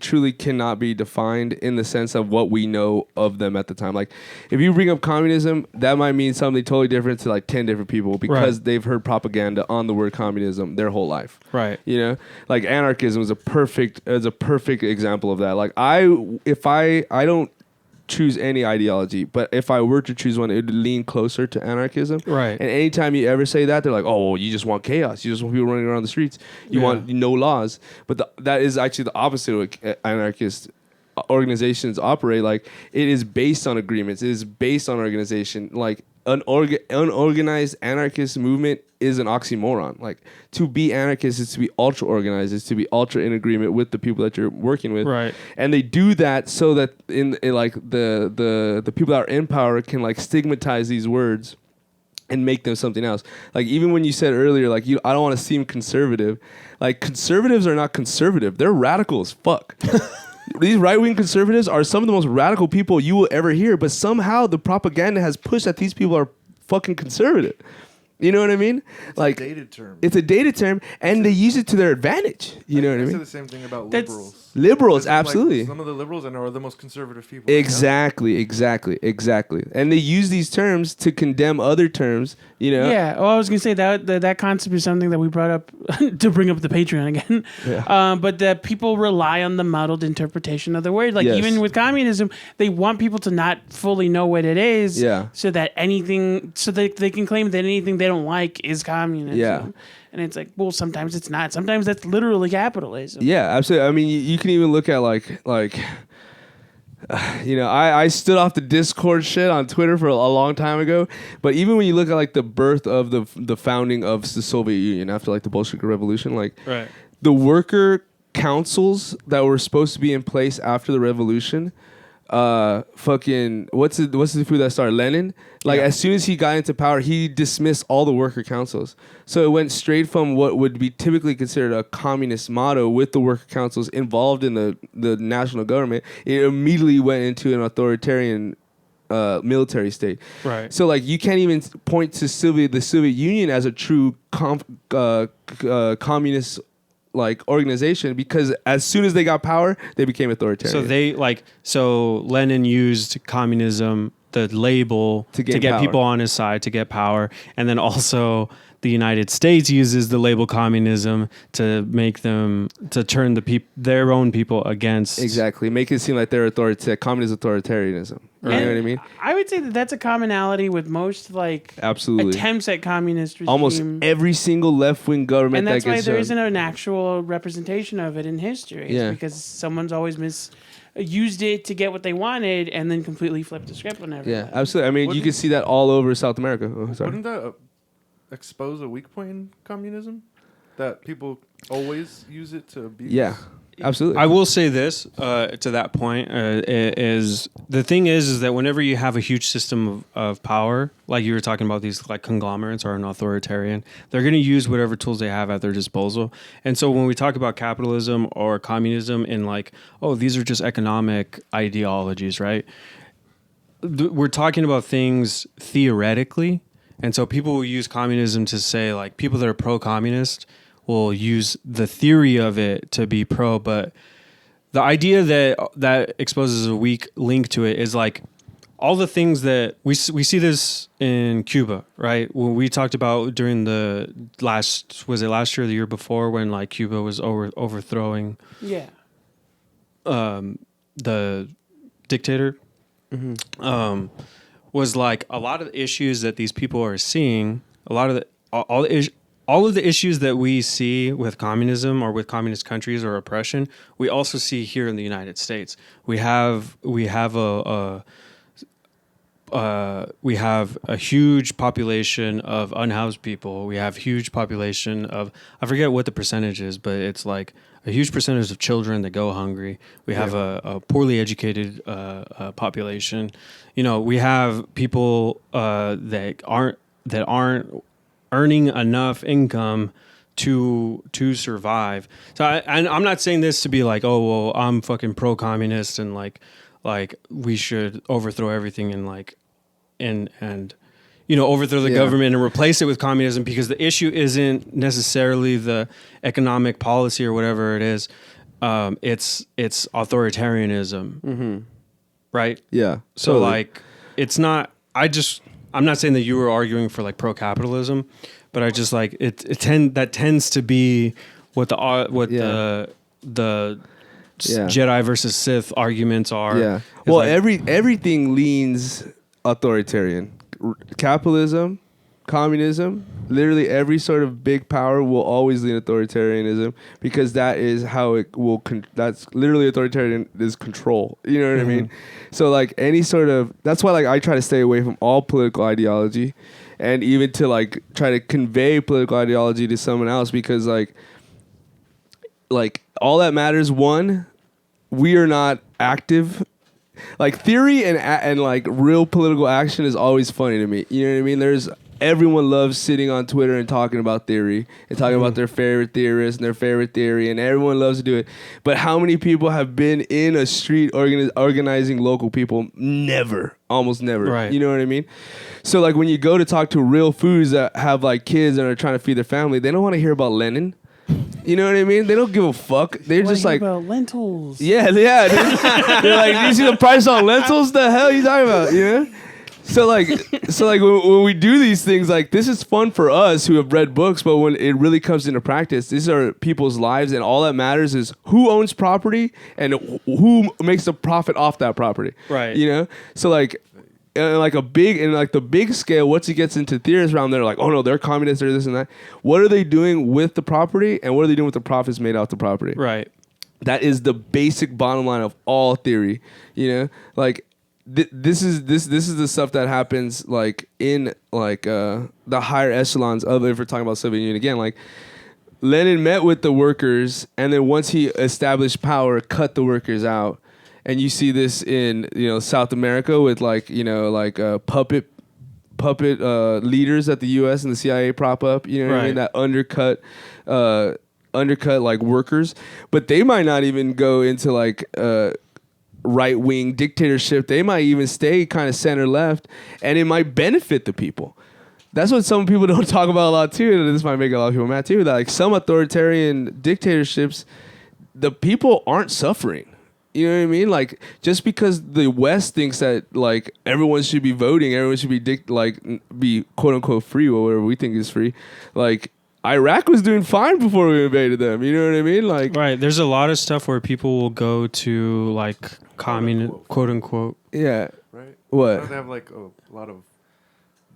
truly cannot be defined in the sense of what we know of them at the time. Like, if you bring up communism, that might mean something totally different to like 10 different people, because they've heard propaganda on the word communism their whole life. Right. You know, like anarchism is a perfect example of that. Like I don't choose any ideology, but if I were to choose one, it would lean closer to anarchism. Right. And anytime you ever say that, they're like, oh, well, you just want chaos. You just want people running around the streets. You want no laws. But that is actually the opposite of what anarchist organizations operate. Like, it is based on agreements. It is based on organization. Like, an unorganized anarchist movement is an oxymoron. Like, to be anarchist is to be ultra organized, is to be ultra in agreement with the people that you're working with. Right. And they do that so that in like the people that are in power can like stigmatize these words and make them something else. Like, even when you said earlier, like, I don't want to seem conservative. Like, conservatives are not conservative. They're radical as fuck. These right-wing conservatives are some of the most radical people you will ever hear, but somehow the propaganda has pushed that these people are fucking conservative. You know what I mean? It's like, a dated term. It's a dated term, and they use it to their advantage. You know what I I say mean? the same thing about That's- liberals. Liberals, Because, like, absolutely. some of the liberals I know are the most conservative people. you know? Exactly. And they use these terms to condemn other terms, you know? Yeah. Well, I was gonna say that concept is something that we brought up to bring up the Patreon again. Yeah. But that people rely on the muddled interpretation of the word. Like Yes. even with communism, they want people to not fully know what it is. Yeah. So that they can claim that anything they don't like is communism. Yeah. And it's like, well, sometimes it's not. Sometimes that's literally capitalism. Yeah, absolutely. I mean, you can even look at like you know, I stood off the Discord shit on Twitter for a long time ago, but even when you look at like the birth of the founding of the Soviet Union after like the Bolshevik Revolution, like Right. the worker councils that were supposed to be in place after the revolution, fucking what's the food that started? Lenin. Like, as soon as he got into power, he dismissed all the worker councils. So it went straight from what would be typically considered a communist motto with the worker councils involved in the national government. It immediately went into an authoritarian military state. Right. So like, you can't even point to the Soviet Union as a true communist like organization, because as soon as they got power, they became authoritarian. So Lenin used communism, the label, to gain get power. people on his side, to get power, and then also the United States uses the label communism to make them to turn their own people against. Exactly, make it seem like they're communist authoritarianism. You know what I mean? I would say that that's a commonality with most like Absolutely. attempts at communist regime. Almost every single left-wing government And that's that why gets there shown. isn't an actual representation of it in history. It's Yeah. because someone's always used it to get what they wanted and then completely flipped the script on everything. Yeah, absolutely. I mean, you can see that all over South America. Oh, sorry. Wouldn't that expose a weak point in communism? That people always use it to abuse? Yeah, absolutely. I will say this to that point is the thing is that whenever you have a huge system of power, like you were talking about, these like conglomerates or an authoritarian, they're going to use whatever tools they have at their disposal. And so when we talk about capitalism or communism in like, oh, these are just economic ideologies, right? We're talking about things theoretically. And so people will use communism to say, like, people that are pro-communist will use the theory of it to be pro, but the idea that exposes a weak link to it is like all the things that we see this in Cuba, right? When we talked about during the last year or the year before, when like Cuba was overthrowing Yeah. the dictator, was like a lot of the issues that these people are seeing, a lot of the all of the issues that we see with communism or with communist countries or oppression, we also see here in the United States. We have a huge population of unhoused people. We have huge population of, I forget what the percentage is, but it's like a huge percentage of children that go hungry. We have a poorly educated population. You know, we have people that aren't earning enough income to survive. So I'm not saying this to be like, oh well, I'm fucking pro-communist and like we should overthrow everything and like and you know, overthrow the government and replace it with communism, because the issue isn't necessarily the economic policy or whatever it is. It's authoritarianism, right? Yeah. So totally. like, it's not. I'm not saying that you were arguing for like pro-capitalism, but I just like that tends to be what the Jedi versus Sith arguments are. Yeah. It's Well, like- everything leans authoritarian. Capitalism, communism, literally every sort of big power will always lean authoritarianism because that is how it will. That's literally authoritarian is control. You know what I mean? So like any sort of that's why like I try to stay away from all political ideology, and even to like try to convey political ideology to someone else because like all that matters. One, we are not active. Like theory and like real political action is always funny to me. You know what I mean? Everyone loves sitting on Twitter and talking about theory and talking about their favorite theorists and their favorite theory, and everyone loves to do it. But how many people have been in a street organizing local people? Never, almost never. Right. You know what I mean? So like when you go to talk to real foods that have like kids and are trying to feed their family, they don't want to hear about Lenin. You know what I mean? They don't give a fuck. They're just like about lentils. yeah. They're like, do you see the price on lentils? The hell are you talking about? You know? So like when we do these things, like this is fun for us who have read books, but when it really comes into practice, these are people's lives, and all that matters is who owns property and who makes a profit off that property. Right. You know? So like. The big scale, once it gets into theories around there, like, oh no, they're communists or this and that. What are they doing with the property, and what are they doing with the profits made off the property? Right. That is the basic bottom line of all theory. You know, like this is the stuff that happens like in like the higher echelons of, if we're talking about Soviet Union again, like Lenin met with the workers, and then once he established power, cut the workers out. And you see this in South America with puppet leaders that the U.S. and the CIA prop up. You know what I mean? That undercut like workers, but they might not even go into like right wing dictatorship. They might even stay kind of center left, and it might benefit the people. That's what some people don't talk about a lot too, and this might make a lot of people mad too. That like some authoritarian dictatorships, the people aren't suffering. You know what I mean? Like, just because the West thinks that like everyone should be voting, everyone should be quote unquote free, or whatever we think is free. Like Iraq was doing fine before we invaded them. You know what I mean? Like, right. There's a lot of stuff where people will go to like communist, quote unquote. Yeah. Right. What? Don't they have like a lot of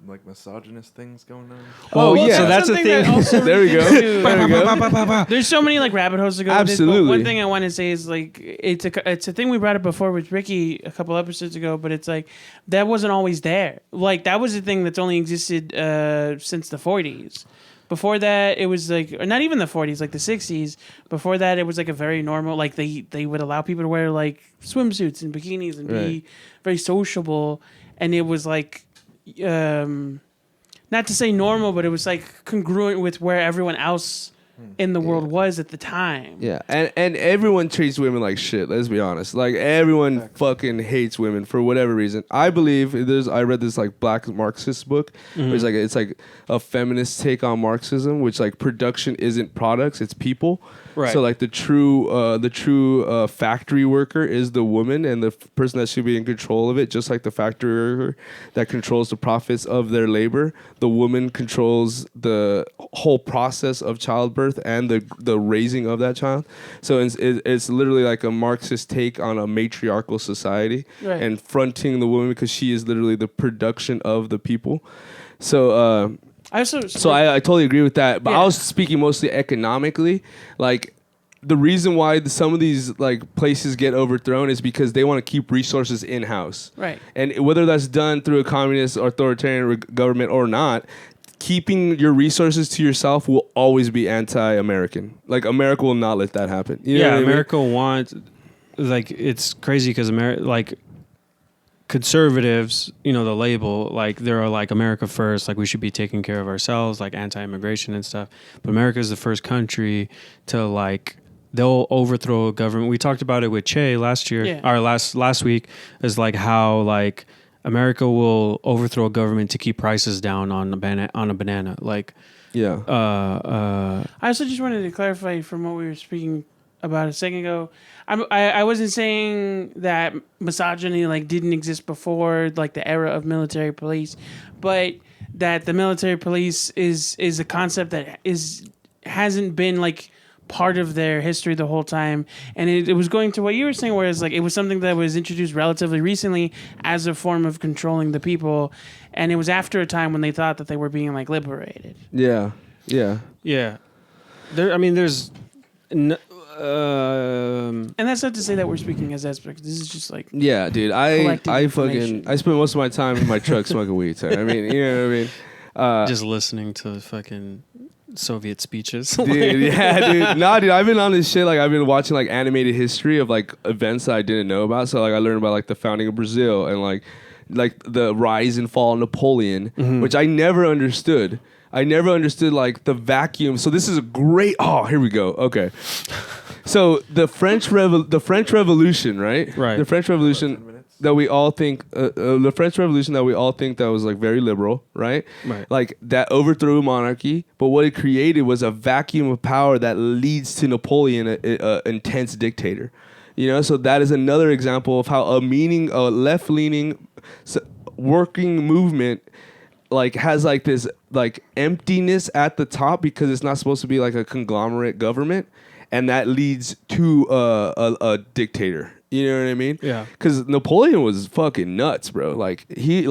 like misogynist things going on? Oh, yeah. So that's a something thing. that also There we go. relates to- There we go. There's so many like rabbit holes to go. with this, but Absolutely. one thing I want to say is like it's a thing we brought up before with Ricky a couple episodes ago, but it's like that wasn't always there. Like that was a thing that's only existed since the 40s. Before that, it was like, or not even the 40s, like the 60s. Before that, it was like a very normal, like they would allow people to wear like swimsuits and bikinis and be very sociable, and it was like. Not to say normal, but it was like congruent with where everyone else in the world was at the time. Yeah, and everyone treats women like shit. Let's be honest. Like everyone fucking hates women for whatever reason. I believe I read this like Black Marxist book. Where it's like a feminist take on Marxism, which like production isn't products, it's people. Right. So like the true factory worker is the woman and the person that should be in control of it, just like the factory worker that controls the profits of their labor. The woman controls the whole process of childbirth and the raising of that child. So it's literally like a Marxist take on a matriarchal society and fronting the woman because she is literally the production of the people. So I totally agree with that, but I was speaking mostly economically. Like the reason why some of these like places get overthrown is because they want to keep resources in house, Right. And whether that's done through a communist or authoritarian government or not, keeping your resources to yourself will always be anti-American. Like America will not let that happen. You know what I mean? America wants like it's crazy because like conservatives, the label, like they're like America first, like we should be taking care of ourselves, like anti-immigration and stuff. But America is the first country to like they'll overthrow a government. We talked about it with Che last year, or last week, is like how like America will overthrow a government to keep prices down on a banana. Like, I also just wanted to clarify from what we were speaking about a second ago. I wasn't saying that misogyny like didn't exist before like the era of military police, but that the military police is a concept that hasn't been like part of their history the whole time. And it was going to what you were saying, whereas like it was something that was introduced relatively recently as a form of controlling the people, and it was after a time when they thought that they were being like liberated. Yeah. Yeah. Yeah. There's. And that's not to say that we're speaking as aspects. This is just like Yeah, dude. Collecting I information. I spend most of my time in my truck smoking weed. So, I mean, you know what I mean? Just listening to fucking Soviet speeches. Dude, yeah, dude. Nah, dude, I've been on this shit. Like, I've been watching like animated history of like events that I didn't know about. So, like, I learned about like the founding of Brazil and like the rise and fall of Napoleon, which I never understood. I never understood like the vacuum. So this is a great. Oh, here we go. Okay. So the French Revolution, right? Right. The French Revolution that we all think, the French Revolution that we all think that was like very liberal, right? Right. Like that overthrew monarchy, but what it created was a vacuum of power that leads to Napoleon, a intense dictator. You know, so that is another example of how a left-leaning working movement like has like this like emptiness at the top because it's not supposed to be like a conglomerate government, and that leads to a dictator. You know what I mean? Yeah. Because Napoleon was fucking nuts, bro. Like he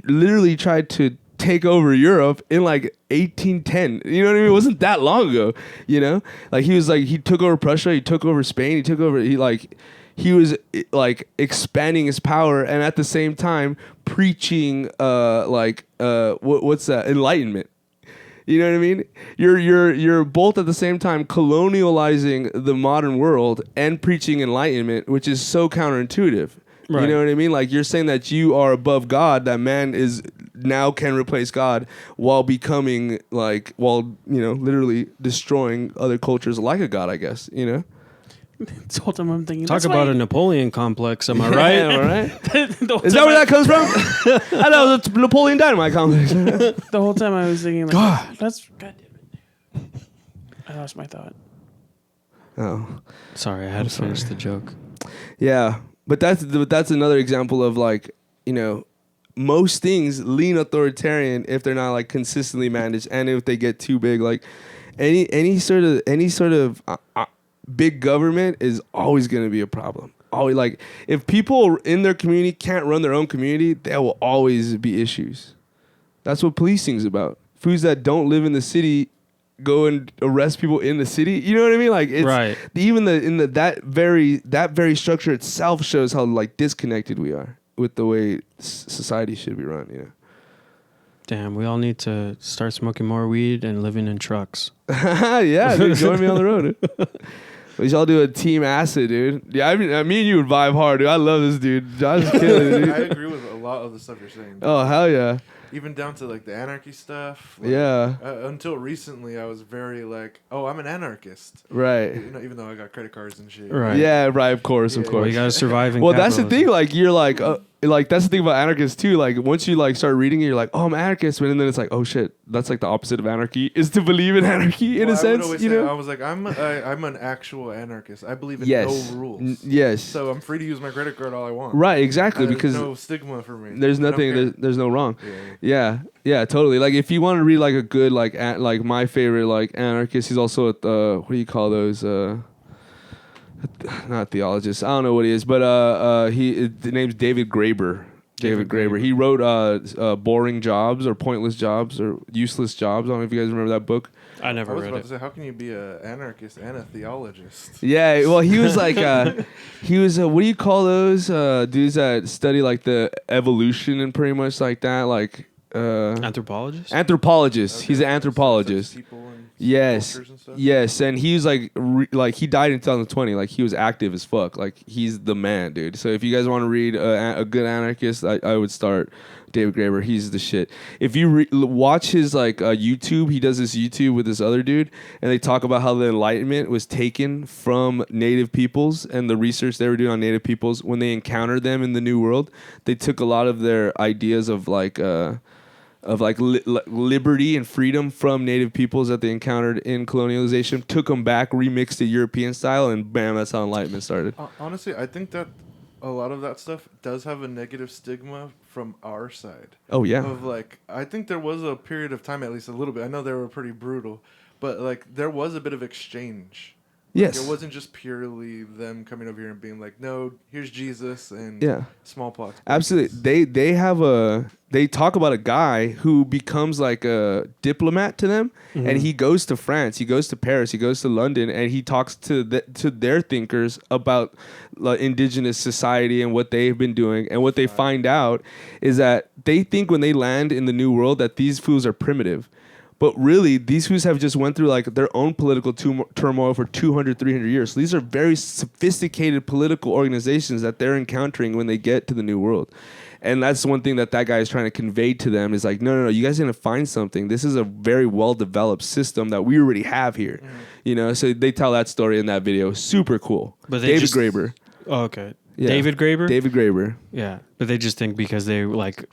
literally tried to take over Europe in like 1810. You know what I mean? It wasn't that long ago. You know, like he took over Prussia, he took over Spain, he was like expanding his power and at the same time preaching what's that? Enlightenment. You know what I mean? You're both at the same time colonializing the modern world and preaching enlightenment, which is so counterintuitive. Right. You know what I mean? Like you're saying that you are above God, that man is now can replace God while becoming literally destroying other cultures like a god, I guess, you know? This whole time I'm thinking. Talk about a Napoleon complex, am I right? Am I right? Is that where that comes from? I know it's Napoleon Dynamite complex. The whole time I was thinking, like, God damn it. I lost my thought. Oh, sorry, I had to finish the joke. Yeah, but that's another example of like, you know, most things lean authoritarian if they're not like consistently managed, and if they get too big, like any sort of big government is always going to be a problem. Always, like if people in their community can't run their own community, there will always be issues. That's what policing is about. Fools that don't live in the city go and arrest people in the city. You know what I mean? Like it's right. Even that very structure itself shows how like disconnected we are with the way society should be run. You know. Damn, we all need to start smoking more weed and living in trucks. Yeah, dude, join me on the road. Dude. We should all do a team acid, dude. Yeah, I mean, me and you would vibe hard, dude. I love this dude. John's killing it, dude. I agree with a lot of the stuff you're saying. Oh, hell yeah. Even down to like the anarchy stuff. Like, yeah. Until recently, I was very like, oh, I'm an anarchist. Right. You know, even though I got credit cards and shit. Right. Yeah, right. Of course, of course. Well, you gotta survive in well, that's the capitalism. thing. Like, you're like that's the thing about anarchists too. Like, once you like start reading it, you're like, oh, I'm anarchist, but then it's like, oh shit, that's like the opposite of anarchy is to believe in anarchy in a sense. You know, I was like, I'm an actual anarchist. I believe in yes. no rules. Yes. So I'm free to use my credit card all I want. Right. Exactly. Because there's no stigma for me. There's nothing. There's no wrong. Yeah. Yeah. Totally. Like, if you want to read like a good like my favorite like anarchist, he's also at what do you call those? Not theologist. I don't know what he is, but the name's David Graeber. David Graeber. He wrote Boring Jobs or Pointless Jobs or Useless Jobs. I don't know if you guys remember that book. I never read it. I was about to say, how can you be an anarchist and a theologist? Yeah, well, he was like, he was, what do you call those dudes that study like the evolution and pretty much like that? Like, anthropologist? Anthropologist. Okay. He's an anthropologist. People and Yes. cultures and stuff? Yes, and he was like he died in 2020. Like, he was active as fuck. Like, he's the man, dude. So if you guys want to read a good anarchist, I would start David Graeber. He's the shit. If you watch his like YouTube, he does this YouTube with this other dude, and they talk about how the Enlightenment was taken from Native peoples and the research they were doing on Native peoples when they encountered them in the New World. They took a lot of their ideas of like liberty and freedom from Native peoples that they encountered in colonialization, took them back, remixed it European style, and bam, that's how Enlightenment started. Honestly, I think that a lot of that stuff does have a negative stigma from our side. Oh, yeah. Of like, I think there was a period of time, at least a little bit. I know they were pretty brutal, but like there was a bit of exchange. Yes. It wasn't just purely them coming over here and being like, no, here's Jesus and Yeah. smallpox. Absolutely. They talk about a guy who becomes like a diplomat to them, and he goes to France, he goes to Paris, he goes to London, and he talks to their thinkers about indigenous society and what they've been doing. And what they find out is that they think when they land in the New World that these fools are primitive. But really, these fools have just went through like their own political turmoil for 200, 300 years. So these are very sophisticated political organizations that they're encountering when they get to the New World. And that's one thing that guy is trying to convey to them is like, no, you guys are going to find something. This is a very well-developed system that we already have here. You know, so they tell that story in that video. Super cool. But David Graeber. Oh, okay. Yeah. David Graeber? David Graeber. Yeah. But they just think because they like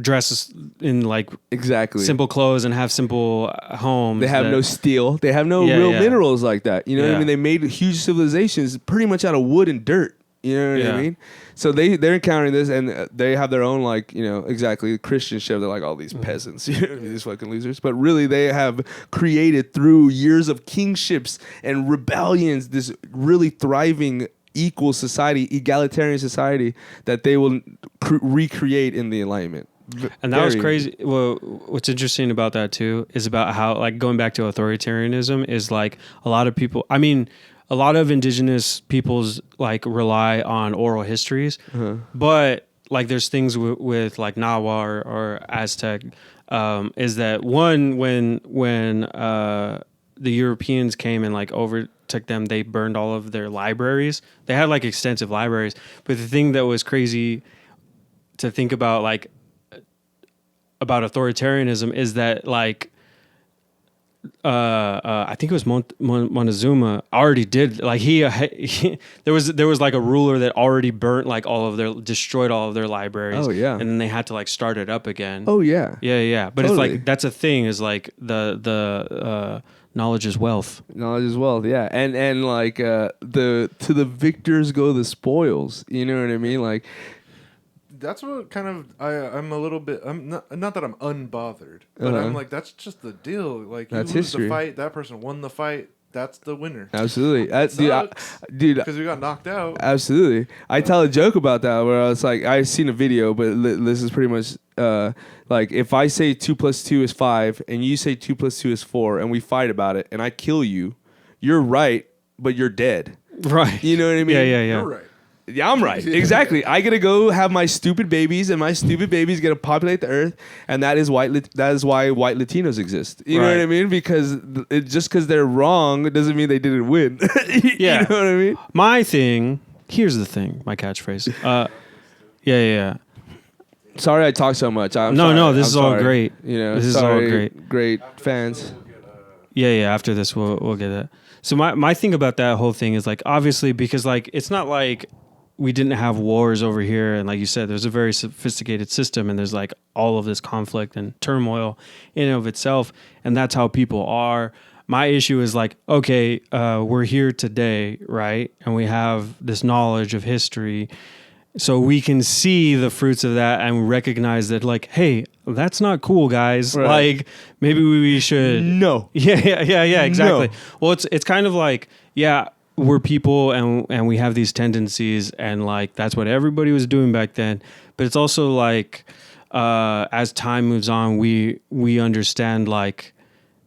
dress in like exactly simple clothes and have simple homes. They have no steel. They have no real minerals like that. You know what I mean? They made huge civilizations pretty much out of wood and dirt. You know what I mean? So they're encountering this, and they have their own like exactly Christian shit. They're like all these peasants, these fucking losers. But really, they have created through years of kingships and rebellions this really thriving equal society, egalitarian society that they will recreate in the Enlightenment. And that was crazy. Well, what's interesting about that too is about how like going back to authoritarianism is like a lot of people. I mean, a lot of indigenous peoples like rely on oral histories, but like there's things with like Nahua or Aztec. Is that one when the Europeans came and like overtook them, they burned all of their libraries. They had like extensive libraries, but the thing that was crazy to think about like about authoritarianism is that like I think it was Montezuma already did like he there was like a ruler that already burnt like destroyed all of their libraries. Oh yeah, and then they had to like start it up again. Oh yeah, yeah. But totally. It's like that's a thing is like the knowledge is wealth. Knowledge is wealth, yeah, and like to the victors go the spoils. You know what I mean? Like that's what kind of I'm a little bit. I'm not that I'm unbothered, but I'm like that's just the deal. Like you that's lose history. the fight, that person won the fight. That's the winner. Absolutely, dude. Because we got knocked out. Absolutely, I tell a joke about that where I was like, I've seen a video, but this is pretty much like if I say 2 + 2 is 5 and you say 2 + 2 is 4 and we fight about it and I kill you, you're right, but you're dead. Right. You know what I mean? Yeah. You're right. Yeah, I'm right. Exactly. I gotta go have my stupid babies, and my stupid babies gonna populate the earth, and that is why white Latinos exist. You know what I mean? Because just because they're wrong doesn't mean they didn't win. Yeah. You know what I mean? My thing. Here's the thing. My catchphrase. Yeah. Sorry, I talk so much. No. This is all great. You know, this is all great. Great fans. Yeah. After this, we'll get that. So my thing about that whole thing is like obviously because like it's not like we didn't have wars over here, and like you said, there's a very sophisticated system, and there's like all of this conflict and turmoil in and of itself, and that's how people are. My issue is like, okay, we're here today, right? And we have this knowledge of history, so we can see the fruits of that and recognize that, like, hey, that's not cool, guys. Right. Like, maybe we should. No. Yeah. Exactly. No. Well, it's kind of like, yeah, we're people and we have these tendencies, and like that's what everybody was doing back then. But it's also like, as time moves on, we understand like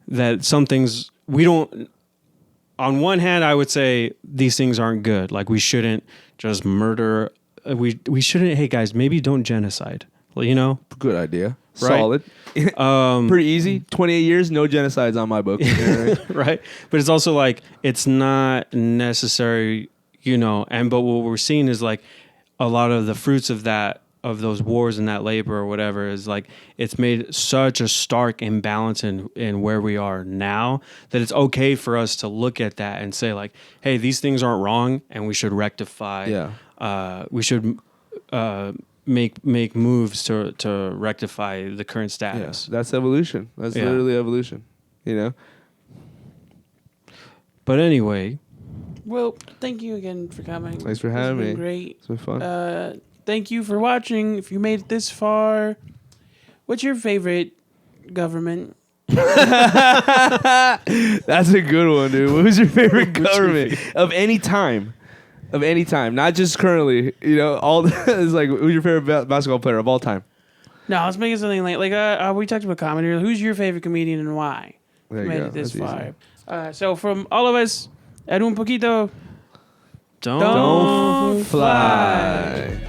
that some things we don't. On one hand, I would say these things aren't good. Like we shouldn't just murder. We shouldn't. Hey guys, maybe don't genocide. Well, you know, Good idea. Right. Solid. Pretty easy. 28 years, no genocides on my book. Right? But it's also like it's not necessary, you know. But what we're seeing is like a lot of the fruits of those wars and that labor or whatever is like it's made such a stark imbalance in where we are now that it's okay for us to look at that and say like, hey, these things aren't wrong and we should rectify. Yeah. We should make moves to rectify the current status. Yeah, that's evolution. That's literally evolution. You know. But anyway, Well, thank you again for coming. Thanks for having me. It's been great. It's been fun. Thank you for watching. If you made it this far, what's your favorite government? That's a good one, dude. Who's your favorite government of any time? Of any time, not just currently. You know, all it's like who's your favorite basketball player of all time? No, let's make it something like we talked about comedy earlier. Who's your favorite comedian and why? There you Made go. it this That's far. So from all of us, at Un Poquito, Don't Fly.